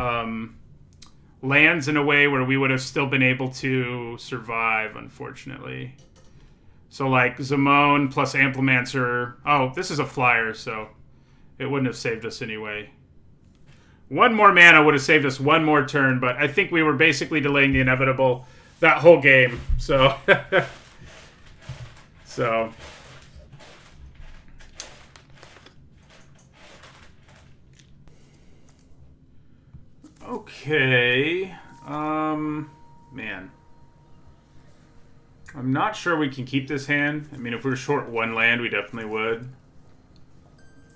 lands in a way where we would have still been able to survive, unfortunately. So, like, Zamone plus Amplimancer. Oh, this is a flyer, so it wouldn't have saved us anyway. 1 more mana would have saved us 1 more turn, but I think we were basically delaying the inevitable that whole game. So, so... Okay. Man. I'm not sure we can keep this hand. I mean, if we were short 1 land, we definitely would.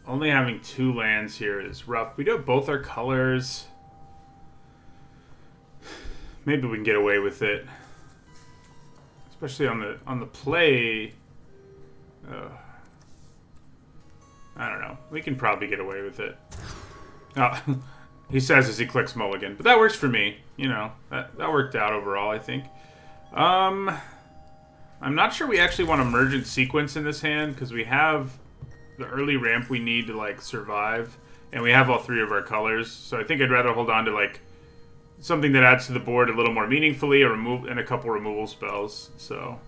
Only having 2 lands here is rough. We do have both our colors. Maybe we can get away with it. Especially on the play. I don't know. We can probably get away with it. Oh, he says as he clicks mulligan. But that works for me. You know, that worked out overall, I think. I'm not sure we actually want emergent sequence in this hand, because we have the early ramp we need to, like, survive. And we have all 3 of our colors. So I think I'd rather hold on to, like, something that adds to the board a little more meaningfully, or and a couple removal spells. So...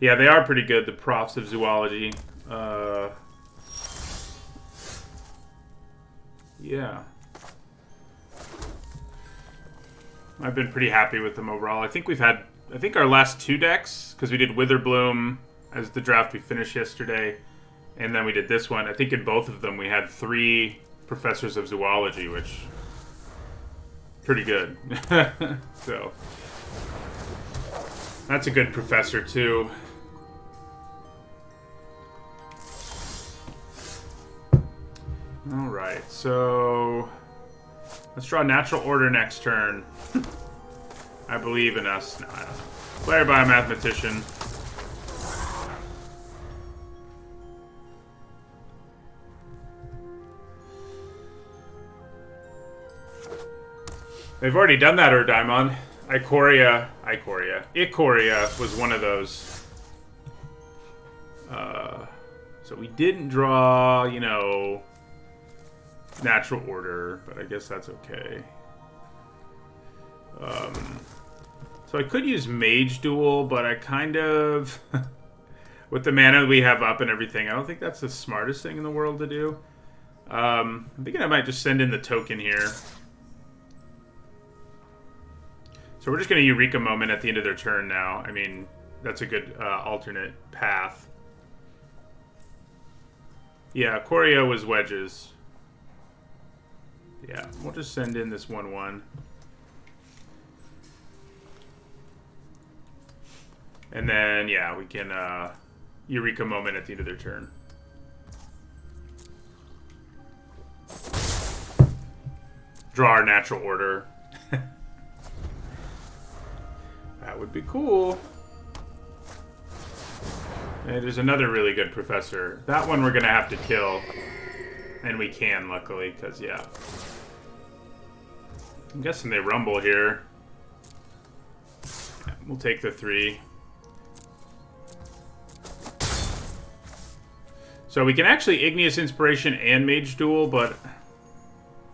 yeah, they are pretty good, the profs of zoology. Yeah. I've been pretty happy with them overall. I think our last 2 decks, because we did Witherbloom as the draft we finished yesterday, and then we did this one. I think in both of them we had 3 professors of zoology, which pretty good. So that's a good professor too. Alright, so let's draw Natural Order next turn. I believe in us. No, I don't know. Player by a mathematician. They've already done that, Urdaimon. Ikoria was one of those. So we didn't draw, you know, Natural Order, but I guess that's okay. So I could use Mage Duel, but I kind of... with the mana we have up and everything, I don't think that's the smartest thing in the world to do. I'm thinking I might just send in the token here. So we're just going to Eureka Moment at the end of their turn now. I mean, that's a good alternate path. Yeah, Ikoria was wedges. Yeah, we'll just send in this 1/1. And then, yeah, we can Eureka Moment at the end of their turn. Draw our Natural Order. That would be cool. And there's another really good professor. That one we're going to have to kill. And we can, luckily, because, yeah. I'm guessing they rumble here. Yeah, we'll take the 3. So we can actually Igneous Inspiration and Mage Duel, but...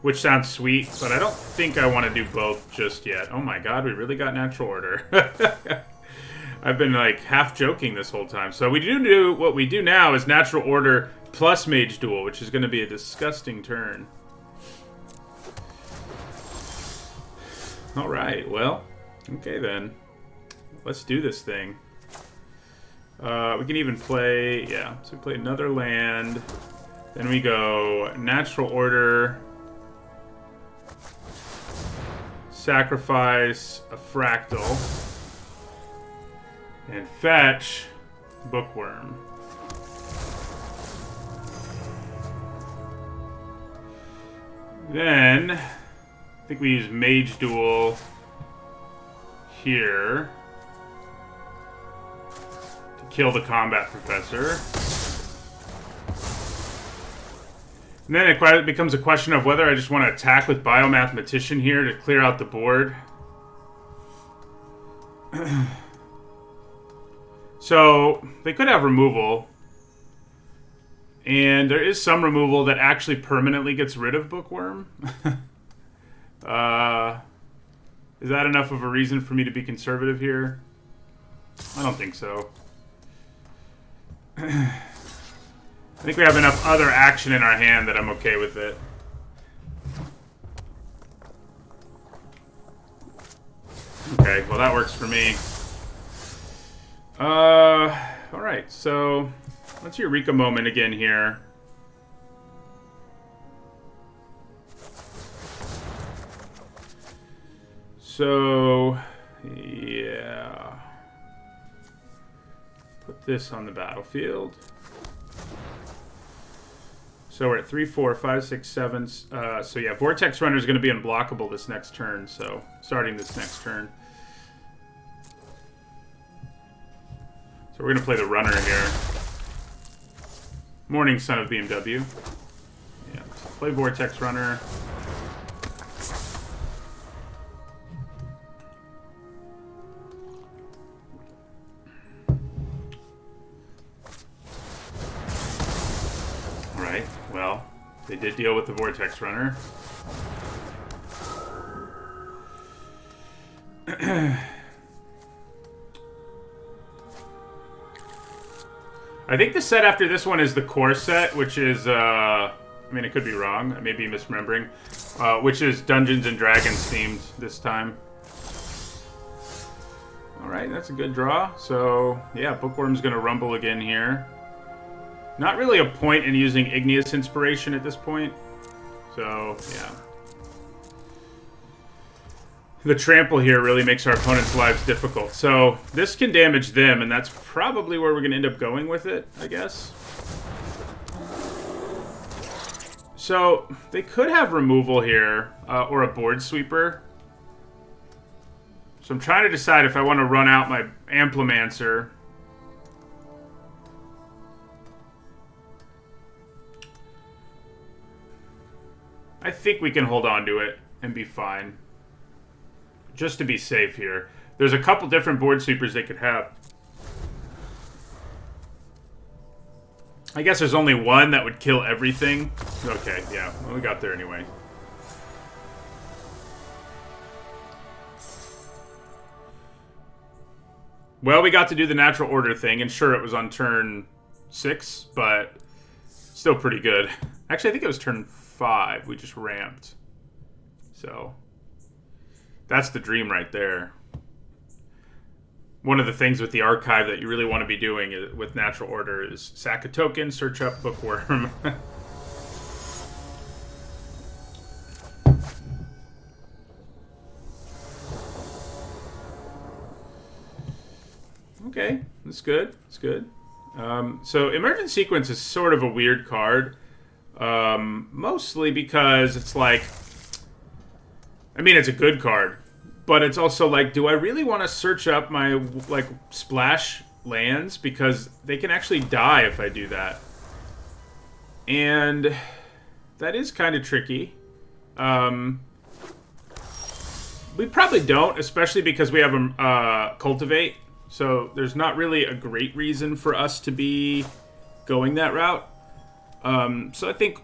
which sounds sweet, but I don't think I want to do both just yet. Oh my god, we really got Natural Order. I've been, like, half joking this whole time. So we do what we do now is Natural Order plus Mage Duel, which is going to be a disgusting turn. Alright, well, okay then. Let's do this thing. We can even play, yeah, so we play another land. Then we go Natural Order... sacrifice a fractal, and fetch Bookworm. Then, I think we use Mage Duel here to kill the Combat Professor. And then it becomes a question of whether I just want to attack with Biomathematician here to clear out the board. So, they could have removal. And there is some removal that actually permanently gets rid of Bookworm. Is that enough of a reason for me to be conservative here? I don't think so. I think we have enough other action in our hand that I'm okay with it. Okay, well that works for me. Alright, so let's Eureka moment again here. So, yeah. Put this on the battlefield. So we're at 3, 4, 5, 6, 7. So yeah, Vortex Runner is going to be unblockable this next turn. So starting this next turn. So we're going to play the runner here. Morning, son of BMW. Yeah, so play Vortex Runner. Alright, well, they did deal with the Vortex Runner. I think the set after this one is the core set, which is, I mean, it could be wrong. I may be misremembering. Which is Dungeons and Dragons themed this time. Alright, that's a good draw. So, yeah, Bookworm's going to rumble again here. Not really a point in using Igneous Inspiration at this point. So, yeah. The trample here really makes our opponent's lives difficult. So, this can damage them, and that's probably where we're going to end up going with it, I guess. So, they could have removal here, or a board sweeper. So I'm trying to decide if I want to run out my Amplimancer. I think we can hold on to it and be fine. Just to be safe here. There's a couple different board sweepers they could have. I guess there's only one that would kill everything. Okay, yeah. Well, we got there anyway. Well, we got to do the natural order thing, and sure, it was on turn 6, but still pretty good. Actually, I think it was turn 5. We just ramped. So, that's the dream right there. One of the things with the archive that you really want to be doing with natural order is sack a token, search up Bookworm. Okay, that's good. That's good. So Emergent Sequence is sort of a weird card. Mostly because it's like... I mean, it's a good card. But it's also like, do I really want to search up my, like, splash lands? Because they can actually die if I do that. And that is kind of tricky. We probably don't, especially because we have a Cultivate. So there's not really a great reason for us to be going that route. So I think,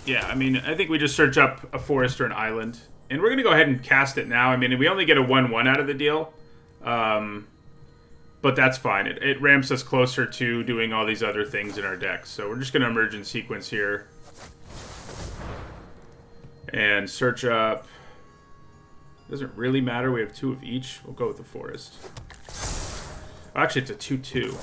yeah, I mean, I think we just search up a forest or an island. And we're going to go ahead and cast it now. I mean, we only get a 1/1 out of the deal. But that's fine. It ramps us closer to doing all these other things in our decks. So we're just going to Emergent Sequence here. And search up. Doesn't really matter. We have 2 of each. We'll go with the forest. Actually, it's a 2/2.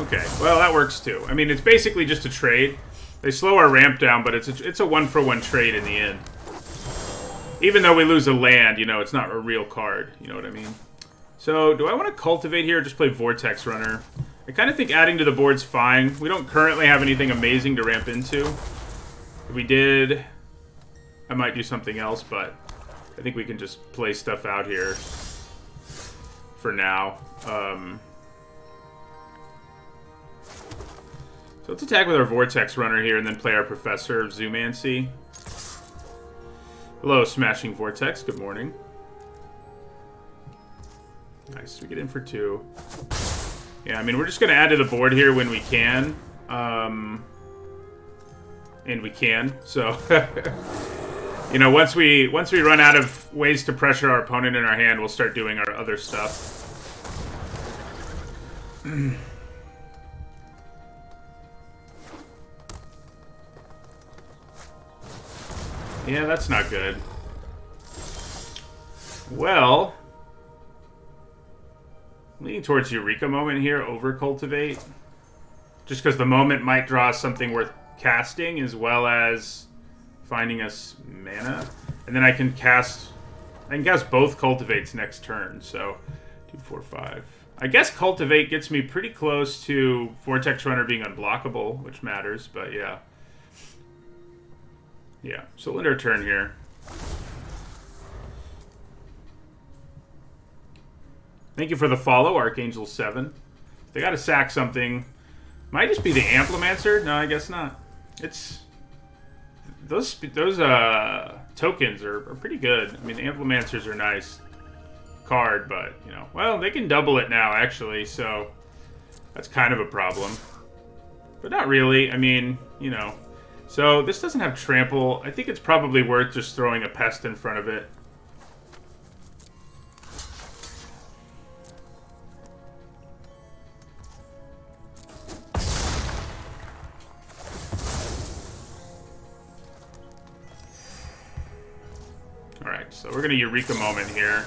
Okay, well, that works too. I mean, it's basically just a trade. They slow our ramp down, but it's a 1-for-1 trade in the end. Even though we lose a land, you know, it's not a real card. You know what I mean? So, do I want to cultivate here or just play Vortex Runner? I kind of think adding to the board's fine. We don't currently have anything amazing to ramp into. If we did, I might do something else, but I think we can just play stuff out here for now. So let's attack with our Vortex Runner here and then play our Professor of Zoomancy. Hello, Smashing Vortex. Good morning. Nice. We get in for 2. Yeah, I mean, we're just going to add to the board here when we can. And we can. So, you know, once we run out of ways to pressure our opponent in our hand, we'll start doing our other stuff. Yeah, that's not good. Well, leaning towards Eureka Moment here over Cultivate. Just because the moment might draw us something worth casting as well as finding us mana. And then I can cast both Cultivates next turn. So 2, 4, 5. I guess Cultivate gets me pretty close to Vortex Runner being unblockable, which matters, but yeah. Yeah, so we'll end our turn here. Thank you for the follow, Archangel7. They gotta sack something. Might just be the Amplimancer? No, I guess not. It's... Those tokens are pretty good. I mean, the Amplimancers are nice card, but, you know... Well, they can double it now, actually, so... That's kind of a problem. But not really. I mean, you know... So, this doesn't have Trample. I think it's probably worth just throwing a Pest in front of it. Alright, so we're going to Eureka Moment here.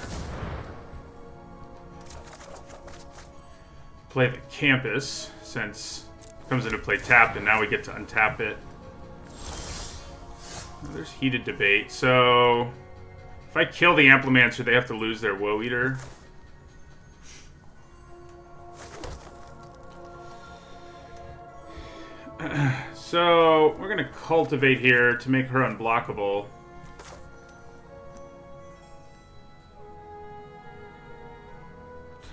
Play the Campus, since it comes into play tapped, and now we get to untap it. There's Heated Debate. So, if I kill the Amplimancer, they have to lose their Woe Eater. So, we're going to Cultivate here to make her unblockable.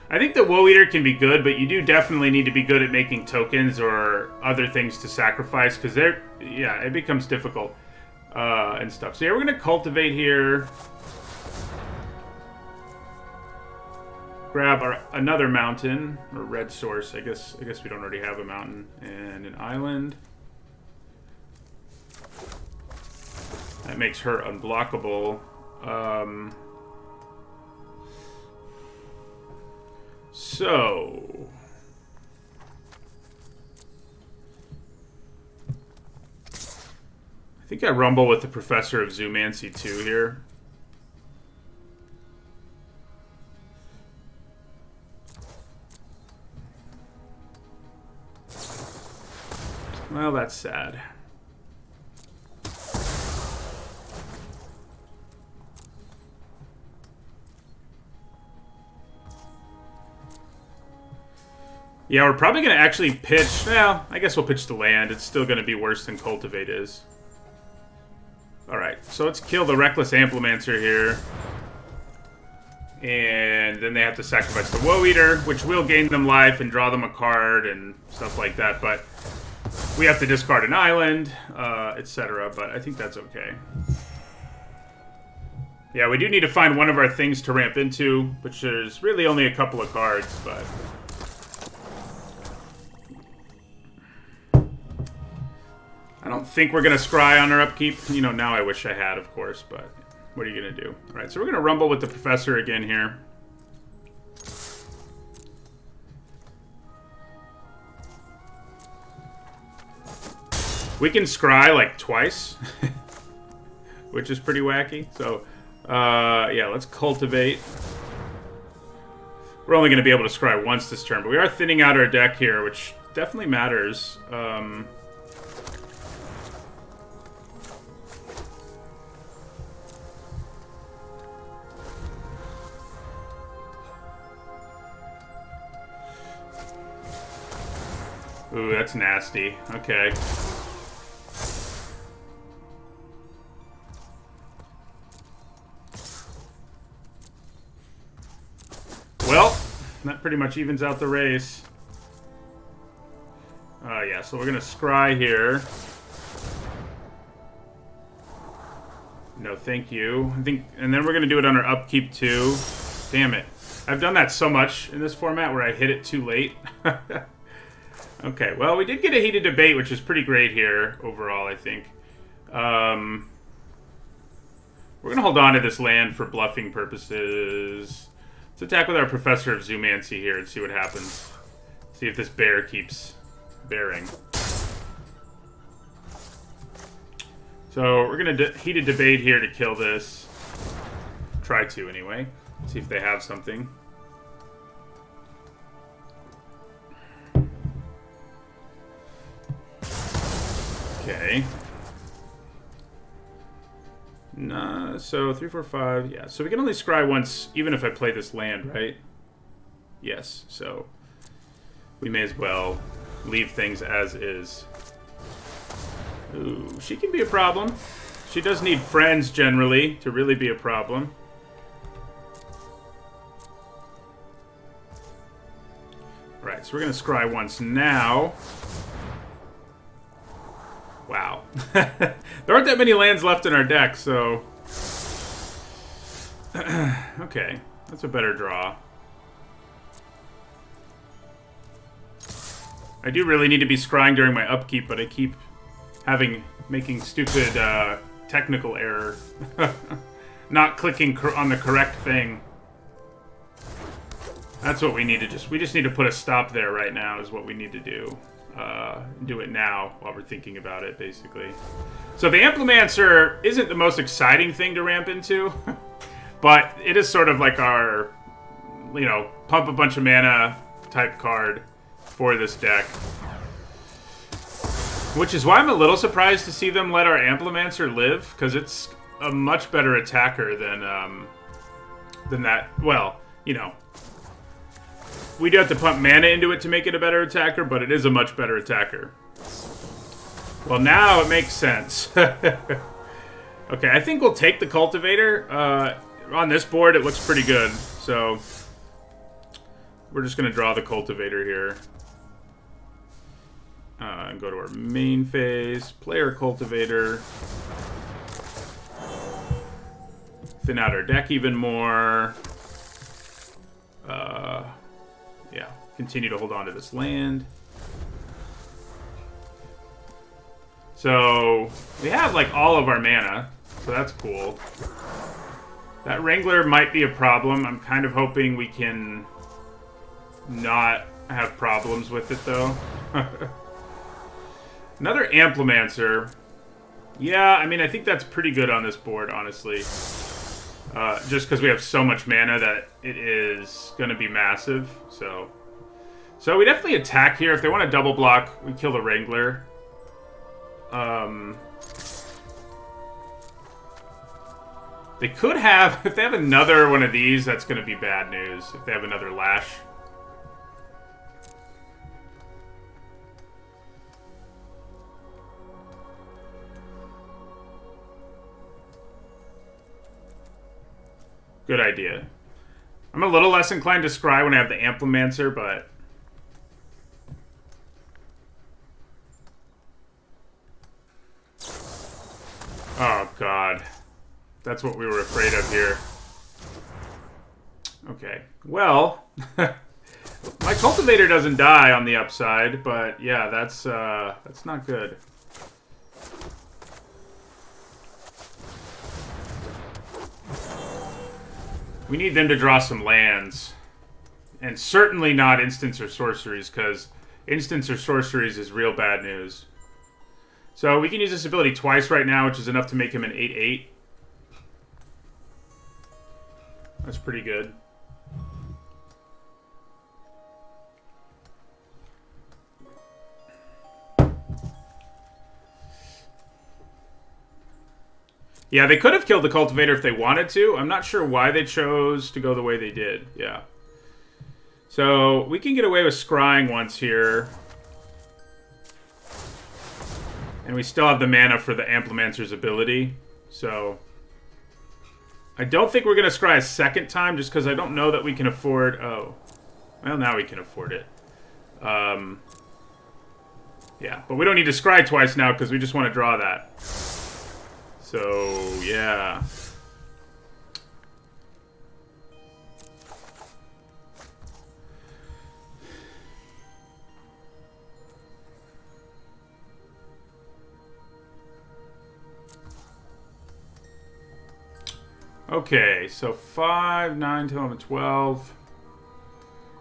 I think the Woe Eater can be good, but you do definitely need to be good at making tokens or other things to sacrifice, because yeah, it becomes difficult. And stuff. So yeah, we're gonna Cultivate here. Grab another mountain or red source. I guess we don't already have a mountain and an island. That makes her unblockable. So. I think I rumble with the Professor of Zoomancy too here. Well, that's sad. Yeah, we're probably going to actually pitch... Well, I guess we'll pitch the land. It's still going to be worse than Cultivate is. Alright, so let's kill the Reckless Amplimancer here. And then they have to sacrifice the Woe Eater, which will gain them life and draw them a card and stuff like that. But we have to discard an island, etc. But I think that's okay. Yeah, we do need to find one of our things to ramp into, which is really only a couple of cards, but... I don't think we're going to scry on our upkeep. You know, now I wish I had, of course, but what are you going to do? All right, so we're going to rumble with the Professor again here. We can scry, like, twice, which is pretty wacky. So, yeah, let's Cultivate. We're only going to be able to scry once this turn, but we are thinning out our deck here, which definitely matters. Ooh, that's nasty. Okay. Well, that pretty much evens out the race. Yeah, so we're gonna scry here. No, thank you. I think, and then we're gonna do it on our upkeep too. Damn it. I've done that so much in this format where I hit it too late. Okay, well, we did get a heated debate, which is pretty great here overall, I think. We're gonna hold on to this land for bluffing purposes. Let's attack with our Professor of Zoomancy here and see what happens. See if this bear keeps bearing. So we're gonna heated debate here to kill this. Try to anyway. See if they have something. Okay. Nah, so 3, 4, 5. Yeah, so we can only scry once, even if I play this land, right? Yes, so we may as well leave things as is. Ooh, she can be a problem. She does need friends, generally, to really be a problem. Right, so we're going to scry once now. Wow. There aren't that many lands left in our deck, so... Okay, that's a better draw. I do really need to be scrying during my upkeep, but I keep making stupid technical error. Not clicking on the correct thing. That's what we need to we just need to put a stop there right now is what we need to do. Do it now while we're thinking about it, basically. So the Amplimancer isn't the most exciting thing to ramp into, but it is sort of like our, you know, pump a bunch of mana type card for this deck. Which is why I'm a little surprised to see them let our Amplimancer live, because it's a much better attacker than that. Well, you know, we do have to pump mana into it to make it a better attacker, but it is a much better attacker. Well, now it makes sense. Okay, I think we'll take the Cultivator. On this board, it looks pretty good, so we're just going to draw the Cultivator here. And go to our main phase, player Cultivator. Thin out our deck even more. Yeah, continue to hold on to this land. So we have like all of our mana, so that's cool. That Wrangler might be a problem. I'm kind of hoping we can not have problems with it though. Another Amplimancer. Yeah, I mean, I think that's pretty good on this board, honestly. Just because we have so much mana that it is going to be massive. So we definitely attack here. If they want to double block, we kill the Wrangler. They could have... If they have another one of these, that's going to be bad news. If they have another Lash. Good idea. I'm a little less inclined to scry when I have the Amplimancer, but... Oh, God. That's what we were afraid of here. Okay. Well, my Cultivator doesn't die on the upside, but yeah, that's not good. We need them to draw some lands. And certainly not instants or sorceries, because instants or sorceries is real bad news. So we can use this ability twice right now, which is enough to make him an 8/8. That's pretty good. Yeah, they could have killed the Cultivator if they wanted to. I'm not sure why they chose to go the way they did. Yeah. So we can get away with scrying once here. And we still have the mana for the Amplimancer's ability. So I don't think we're going to scry a second time just because I don't know that we can afford... Oh. Well, now we can afford it. Yeah, but we don't need to scry twice now because we just want to draw that. So, yeah. Okay, so 5, 9, 10, 11, 12.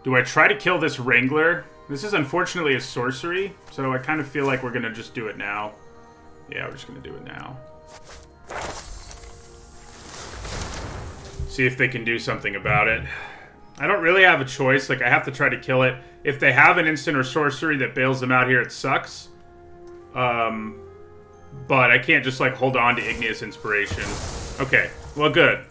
Do I try to kill this Wrangler? This is unfortunately a sorcery, so I kind of feel like we're going to just do it now. Yeah, we're just going to do it now. See if they can do something about it. I don't really have a choice. Like, I have to try to kill it. If they have an instant or sorcery that bails them out here, it sucks. But I can't just, like, hold on to Igneous Inspiration. Okay, well, good.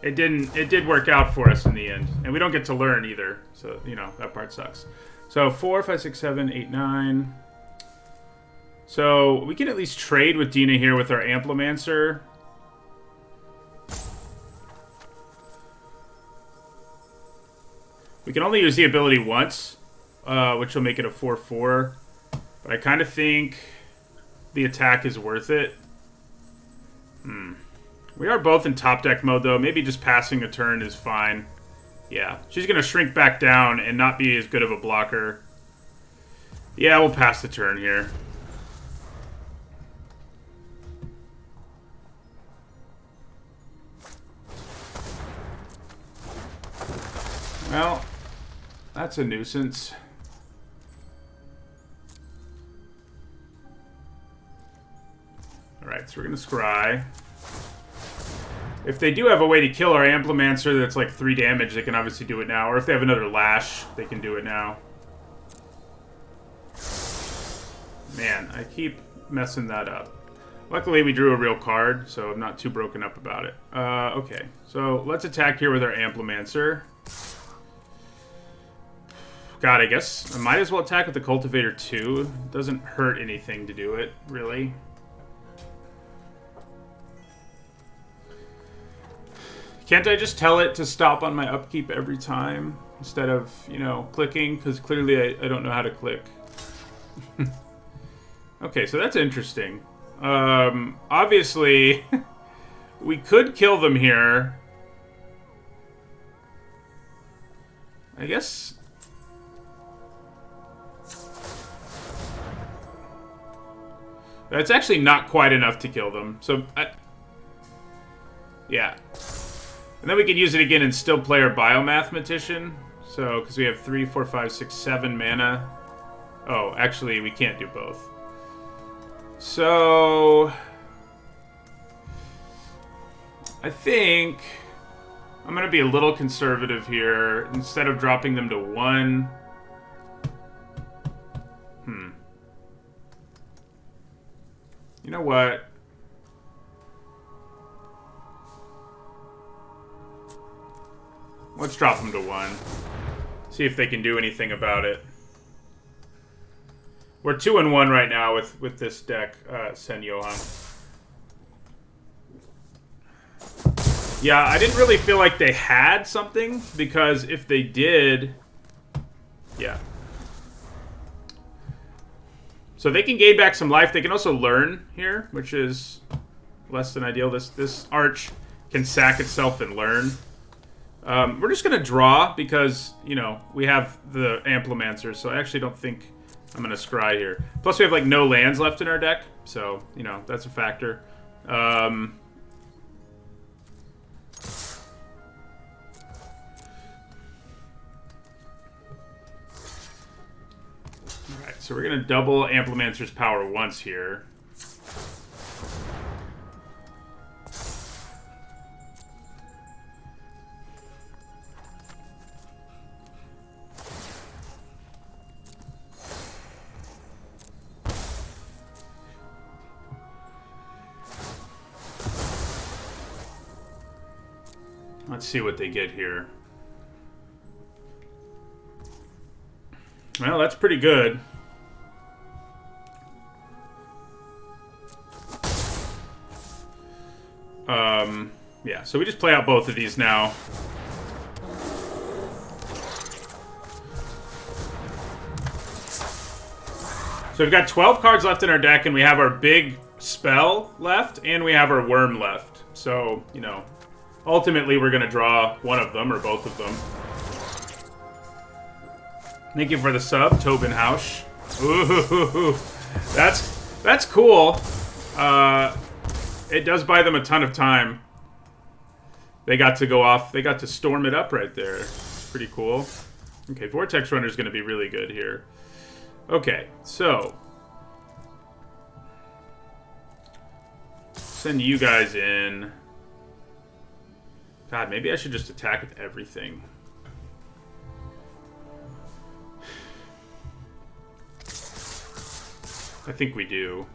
It did work out for us in the end. And we don't get to learn either. So, you know, that part sucks. So, 4, 5, 6, 7, 8, 9. So, we can at least trade with Dina here with our Amplimancer. We can only use the ability once, which will make it a 4/4. But I kind of think the attack is worth it. We are both in top deck mode, though. Maybe just passing a turn is fine. Yeah, she's going to shrink back down and not be as good of a blocker. Yeah, we'll pass the turn here. Well, that's a nuisance. Alright, so we're going to scry. If they do have a way to kill our Amplimancer that's like 3 damage, they can obviously do it now. Or if they have another Lash, they can do it now. Man, I keep messing that up. Luckily, we drew a real card, so I'm not too broken up about it. Okay, so let's attack here with our Amplimancer. God, I guess I might as well attack with the Cultivator too. It doesn't hurt anything to do it, really. Can't I just tell it to stop on my upkeep every time instead of, you know, clicking? Because clearly I don't know how to click. Okay, so that's interesting. Obviously, we could kill them here. I guess... That's actually not quite enough to kill them. So, yeah. And then we can use it again and still play our Biomathematician. So, because we have 3, 4, 5, 6, 7 mana. Oh, actually, we can't do both. So, I think I'm going to be a little conservative here. Instead of dropping them to 1... You know what? Let's drop them to 1. See if they can do anything about it. We're 2-1 right now with this deck, Sen Johan. Yeah, I didn't really feel like they had something, because if they did... Yeah. So they can gain back some life. They can also learn here, which is less than ideal. This Arch can sack itself and learn. We're just going to draw because, you know, we have the Amplimancer, so I actually don't think I'm going to scry here. Plus, we have, like, no lands left in our deck, so, you know, that's a factor. Alright, so we're going to double Amplimancer's power once here. Let's see what they get here. Well, that's pretty good. Yeah, so we just play out both of these now. So we've got 12 cards left in our deck, and we have our big spell left, and we have our worm left. So, you know, ultimately we're going to draw one of them, or both of them. Thank you for the sub, Tobin Hausch. Ooh, that's cool. It does buy them a ton of time. They got to go off. They got to storm it up right there. Pretty cool. Okay, Vortex Runner is going to be really good here. Okay, so send you guys in. God, maybe I should just attack with everything. I think we do.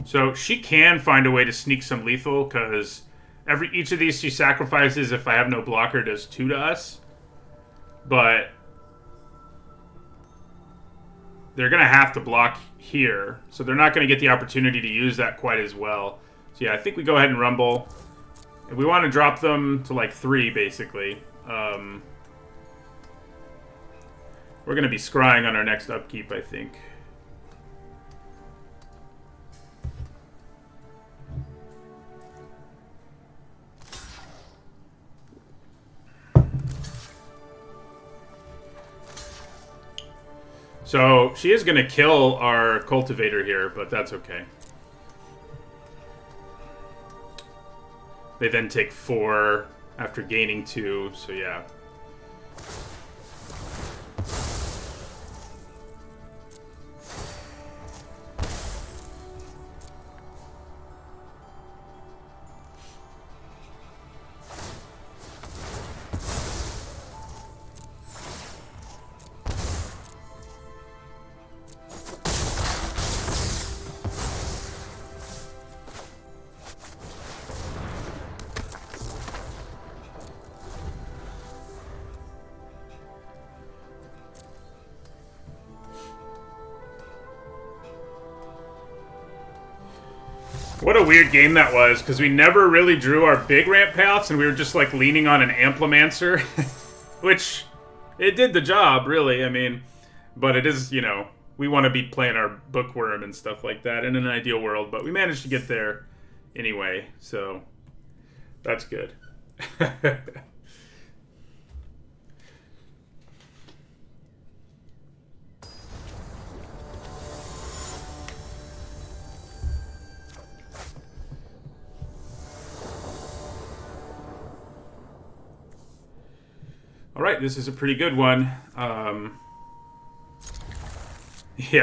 So she can find a way to sneak some lethal, because each of these she sacrifices, if I have no blocker, does 2 to us. But they're going to have to block here, so they're not going to get the opportunity to use that quite as well. So yeah, I think we go ahead and rumble. And we want to drop them to like 3, basically. We're going to be scrying on our next upkeep, I think. So she is going to kill our cultivator here, but that's okay. They then take 4 after gaining 2, so yeah. What a weird game that was, because we never really drew our big ramp paths, and we were just, like, leaning on an Amplimancer. Which, it did the job, really, I mean. But it is, you know, we want to be playing our Bookworm and stuff like that in an ideal world. But we managed to get there anyway, so that's good. Alright, this is a pretty good one. Yeah,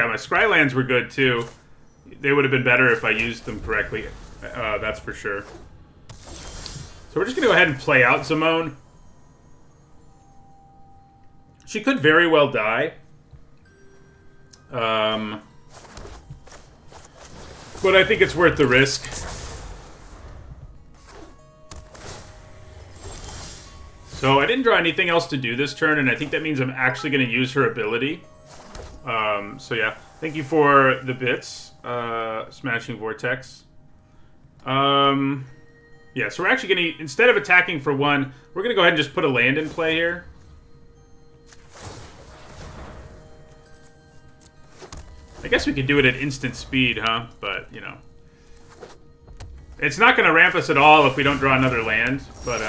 my Scrylands were good too. They would have been better if I used them correctly. That's for sure. So we're just going to go ahead and play out Zimone. She could very well die. But I think it's worth the risk. So I didn't draw anything else to do this turn, and I think that means I'm actually going to use her ability. So yeah, thank you for the bits, Smashing Vortex. Yeah, so we're actually going to, instead of attacking for 1, we're going to go ahead and just put a land in play here. I guess we could do it at instant speed, huh? But, you know. It's not going to ramp us at all if we don't draw another land, but,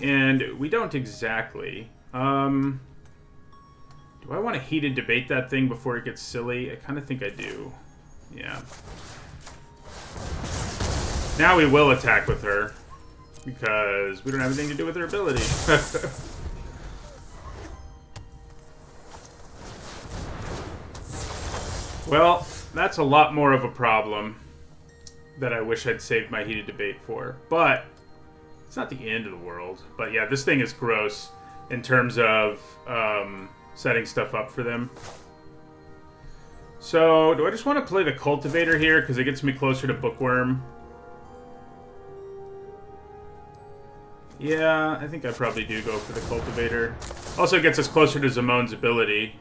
and we don't exactly. Do I want to heated debate that thing before it gets silly? I kind of think I do. Yeah. Now we will attack with her, because we don't have anything to do with her ability. Well, that's a lot more of a problem that I wish I'd saved my heated debate for. But it's not the end of the world. But yeah, this thing is gross in terms of setting stuff up for them. So, do I just want to play the Cultivator here because it gets me closer to Bookworm? Yeah, I think I probably do go for the Cultivator. Also gets us closer to Zimone's ability.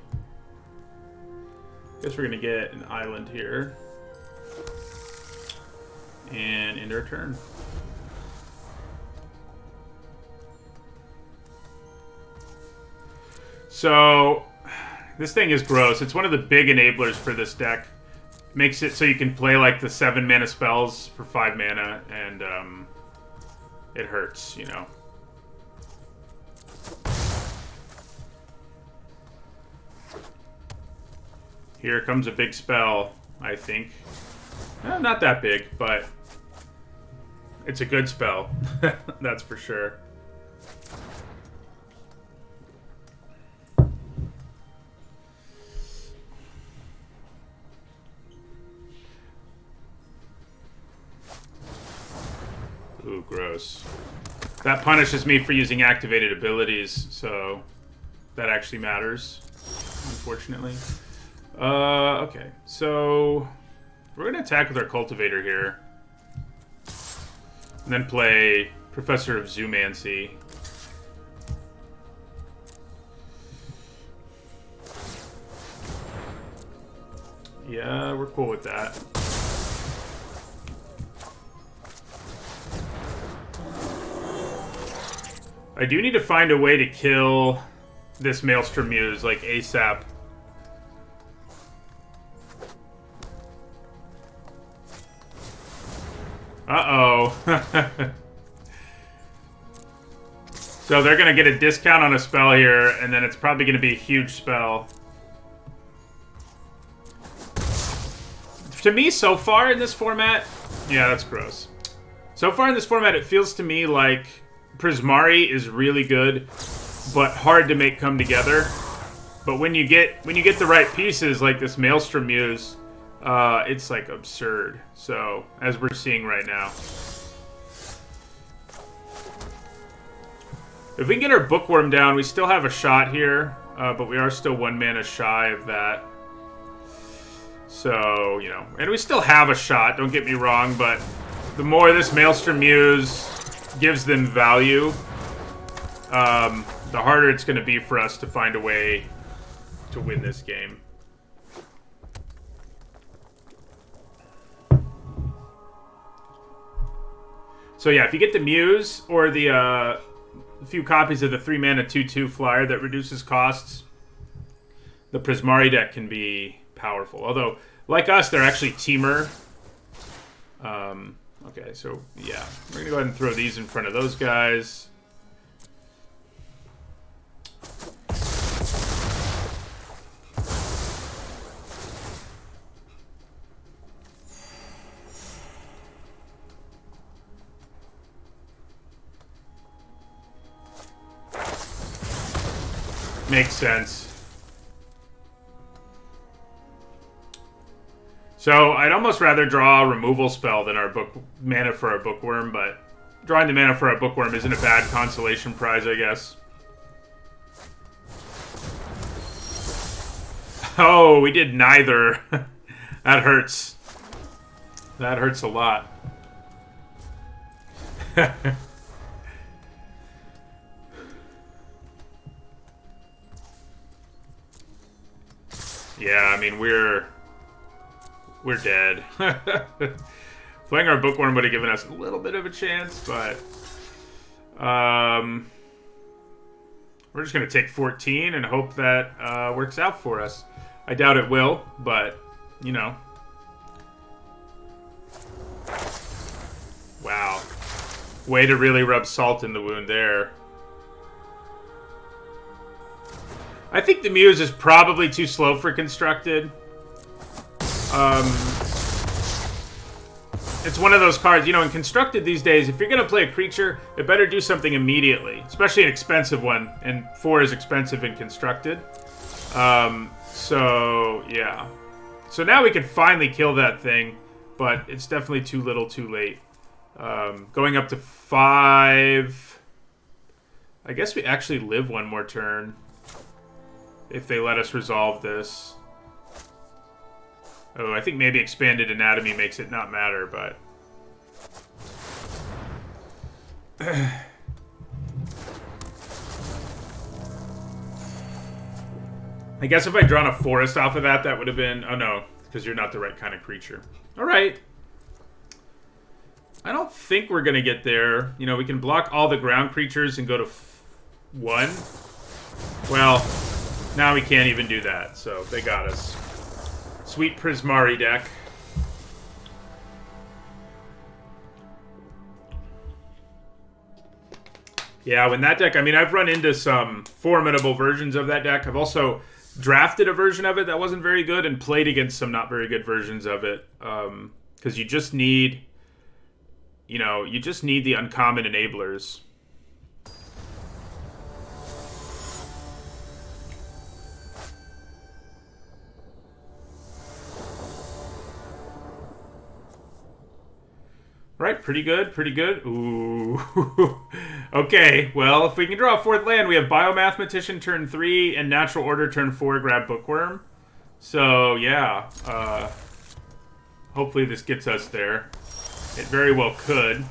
Guess we're gonna get an island here. And end our turn. So, this thing is gross. It's one of the big enablers for this deck. Makes it so you can play like the 7 mana spells for 5 mana, and it hurts, you know. Here comes a big spell, I think. Not that big, but it's a good spell. That's for sure. Ooh, gross. That punishes me for using activated abilities, so that actually matters, unfortunately. Okay, so we're going to attack with our Cultivator here. And then play Professor of Zoomancy. Yeah, we're cool with that. I do need to find a way to kill this Maelstrom Muse, like, ASAP. Uh-oh. So they're going to get a discount on a spell here, and then it's probably going to be a huge spell. To me, so far in this format... Yeah, that's gross. So far in this format, it feels to me like Prismari is really good, but hard to make come together. But when you get the right pieces, like this Maelstrom Muse, it's like absurd. So, as we're seeing right now. If we can get our Bookworm down, we still have a shot here, but we are still 1 mana shy of that. So, you know, and we still have a shot, don't get me wrong, but the more this Maelstrom Muse gives them value, the harder it's going to be for us to find a way to win this game. So yeah, if you get the Muse or the few copies of the 3 mana 2/2 flyer that reduces costs, the Prismari deck can be powerful. Although, like us, they're actually teamer. Okay, so yeah, we're gonna go ahead and throw these in front of those guys. Makes sense. So I'd almost rather draw a removal spell than our mana for our Bookworm, but drawing the mana for our Bookworm isn't a bad consolation prize, I guess. Oh, we did neither. That hurts. That hurts a lot. Yeah, I mean, we're dead. Playing our Bookworm would have given us a little bit of a chance, but we're just going to take 14 and hope that works out for us. I doubt it will, but, you know. Wow. Way to really rub salt in the wound there. I think the Muse is probably too slow for Constructed. It's one of those cards, you know, in Constructed these days, if you're going to play a creature, it better do something immediately. Especially an expensive one, and 4 is expensive in Constructed. So, yeah. So now we can finally kill that thing, but it's definitely too little too late. Going up to 5... I guess we actually live one more turn. If they let us resolve this. Oh, I think maybe Expanded Anatomy makes it not matter, but... I guess if I'd drawn a forest off of that, that would have been... Oh, no, because you're not the right kind of creature. All right. I don't think we're going to get there. You know, we can block all the ground creatures and go to 1. Well, now we can't even do that, so they got us. Sweet Prismari deck. Yeah, when that deck... I mean, I've run into some formidable versions of that deck. I've also drafted a version of it that wasn't very good and played against some not very good versions of it. Because you just need... You know, you just need the uncommon enablers. Right, pretty good, pretty good. Ooh. Okay, well, if we can draw a 4th land, we have Biomathematician turn 3 and Natural Order turn 4, grab Bookworm. So, yeah. Hopefully this gets us there. It very well could.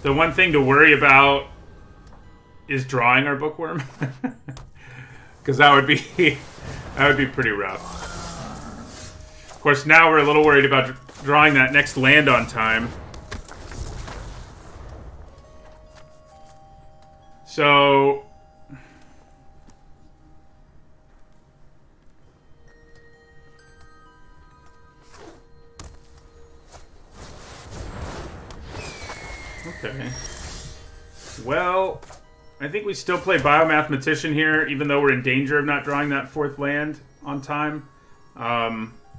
The one thing to worry about is drawing our Bookworm. Because that would be pretty rough. Of course, now we're a little worried about drawing that next land on time. So... Okay. Well, I think we still play Biomathematician here, even though we're in danger of not drawing that 4th land on time.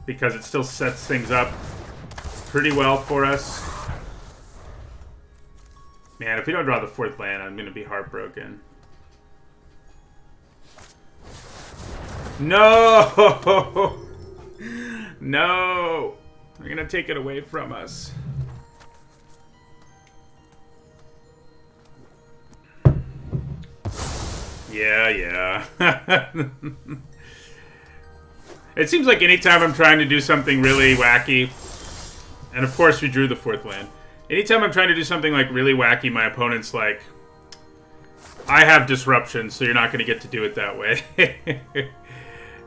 Because it still sets things up pretty well for us. Man, if we don't draw the 4th land, I'm going to be heartbroken. No! No! They're going to take it away from us. Yeah. It seems like anytime I'm trying to do something really wacky, and of course we drew the 4th land. Anytime I'm trying to do something like really wacky, my opponent's like, I have disruption, so you're not going to get to do it that way.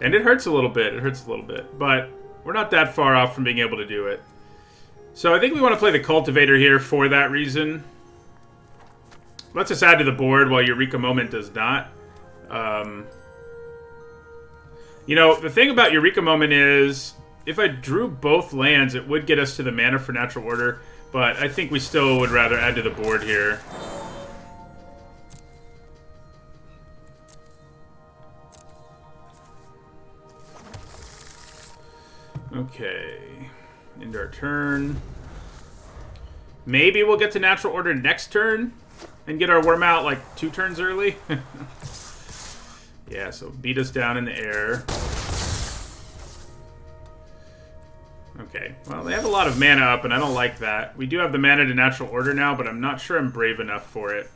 And it hurts a little bit. It hurts a little bit. But we're not that far off from being able to do it. So I think we want to play the Cultivator here for that reason. Let's just add to the board while Eureka Moment does not. You know, the thing about Eureka Moment is, if I drew both lands, it would get us to the mana for Natural Order, but I think we still would rather add to the board here. Okay. End our turn. Maybe we'll get to Natural Order next turn and get our Worm out like 2 turns early. Yeah, so beat us down in the air. Okay, well, they have a lot of mana up, and I don't like that. We do have the mana to Natural Order now, but I'm not sure I'm brave enough for it.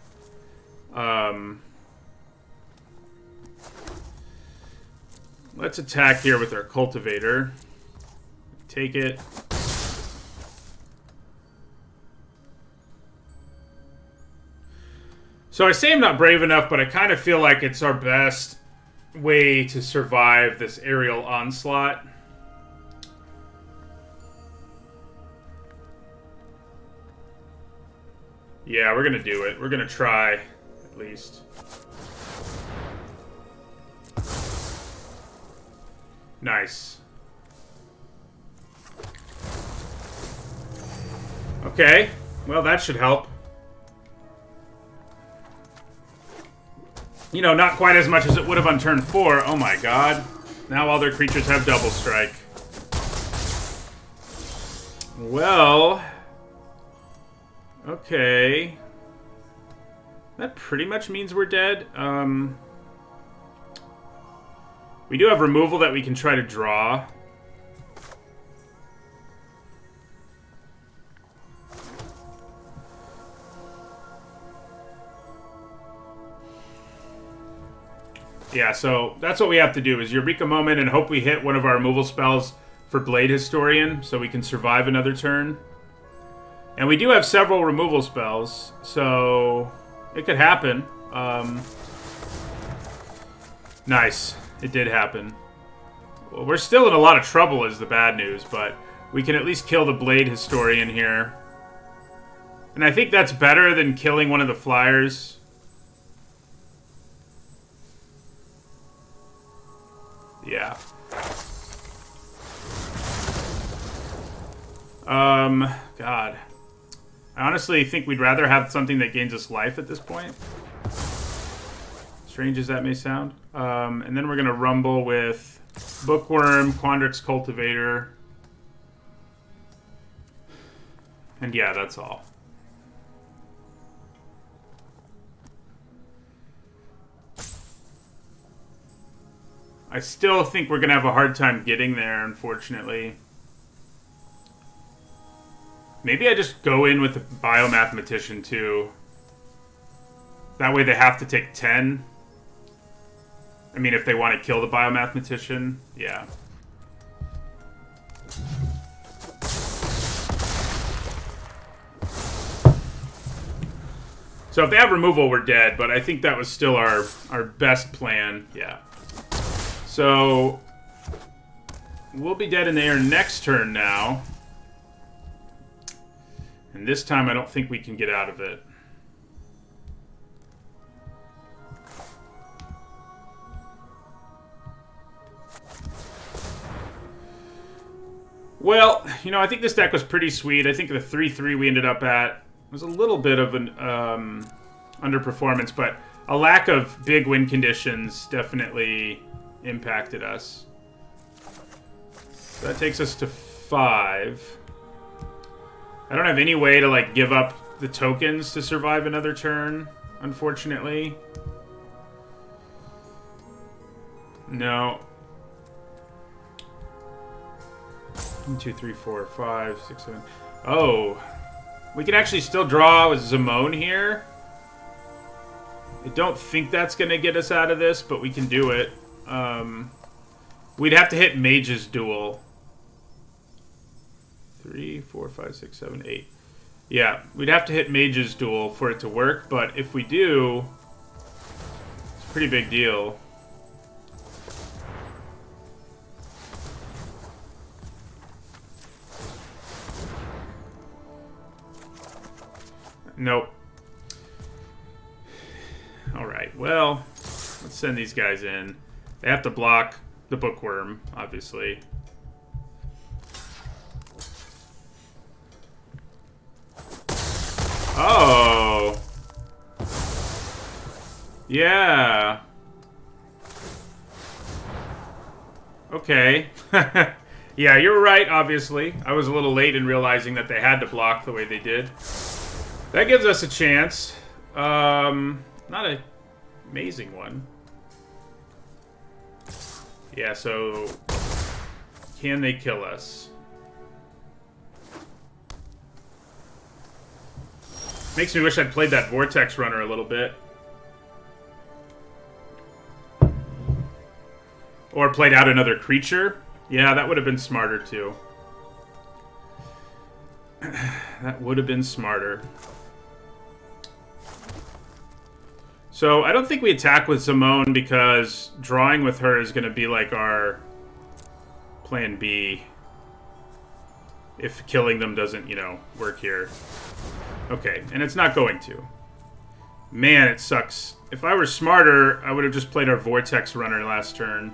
Let's attack here with our Cultivator. Take it. So I say I'm not brave enough, but I kind of feel like it's our best way to survive this aerial onslaught. Yeah, we're gonna do it. We're gonna try, at least. Nice. Okay, well that should help. You know, not quite as much as it would have on turn 4. Oh my god. Now all their creatures have double strike. Well... Okay. That pretty much means we're dead. We do have removal that we can try to draw. Yeah, so that's what we have to do, is Eureka Moment and hope we hit one of our removal spells for Blade Historian, so we can survive another turn. And we do have several removal spells, so it could happen. Nice. It did happen. Well, we're still in a lot of trouble is the bad news, but we can at least kill the Blade Historian here. And I think that's better than killing one of the flyers. Yeah. God. I honestly think we'd rather have something that gains us life at this point. Strange as that may sound. And then we're going to rumble with Bookworm, Quandrix Cultivator. And yeah, that's all. I still think we're going to have a hard time getting there, unfortunately. Maybe I just go in with the Biomathematician, too. That way they have to take 10. I mean, if they want to kill the Biomathematician, yeah. So if they have removal, we're dead, but I think that was still our best plan, yeah. So, we'll be dead in the air next turn now. And this time I don't think we can get out of it. Well, you know, I think this deck was pretty sweet. I think the 3-3 we ended up at was a little bit of an underperformance, but a lack of big win conditions definitely impacted us. So that takes us to 5. I don't have any way to, like, give up the tokens to survive another turn, unfortunately. No. 1, 2, 3, 4, 5, 6, 7. Oh. We can actually still draw with Zimone here. I don't think that's going to get us out of this, but we can do it. We'd have to hit Mage's Duel. 3, 4, 5, 6, 7, 8. Yeah, we'd have to hit Mage's Duel for it to work, but if we do, it's a pretty big deal. Nope. Alright, well, let's send these guys in. They have to block the Bookworm, obviously. Oh. Yeah. Okay. Yeah, you're right, obviously. I was a little late in realizing that they had to block the way they did. That gives us a chance. Not an amazing one. Yeah, so... Can they kill us? Makes me wish I'd played that Vortex Runner a little bit. Or played out another creature. Yeah, that would have been smarter, too. That would have been smarter. So, I don't think we attack with Zimone because drawing with her is going to be like our plan B. If killing them doesn't, you know, work here. Okay, and it's not going to. Man, it sucks. If I were smarter, I would have just played our Vortex Runner last turn.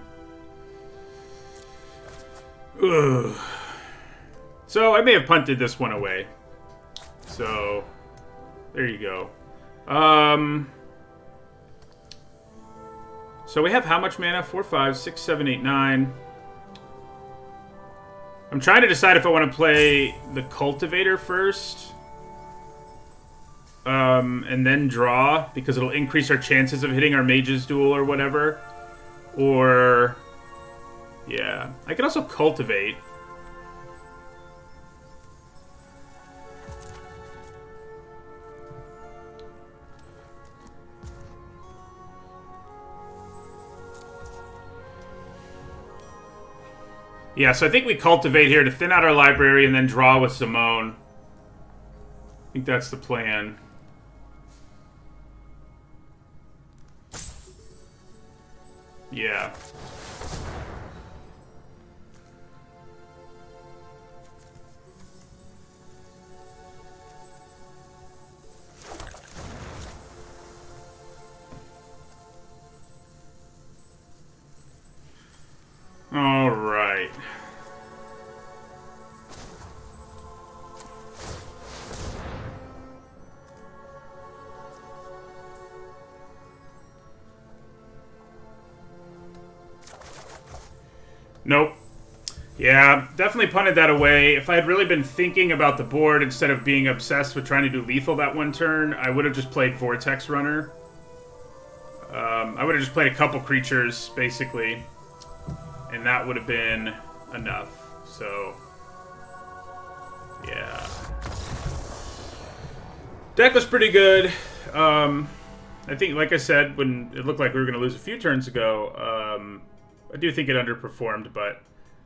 Ugh. So, I may have punted this one away. So, there you go. So we have how much mana? 4, 5, 6, 7, 8, 9. I'm trying to decide if I want to play the Cultivator first. And then draw, because it'll increase our chances of hitting our Mage's Duel or whatever. Or... yeah. I could also Cultivate. Yeah, so I think we Cultivate here to thin out our library and then draw with Zimone. I think that's the plan. Yeah. Nope. Yeah, definitely punted that away. If I had really been thinking about the board instead of being obsessed with trying to do lethal that one turn, I would have just played Vortex Runner. I would have just played a couple creatures, basically, and that would have been enough. So, yeah. Deck was pretty good. I think, like I said, when it looked like we were going to lose a few turns ago, I do think it underperformed, but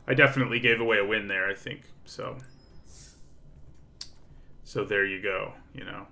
I definitely gave away a win there, I think. So there you go, you know.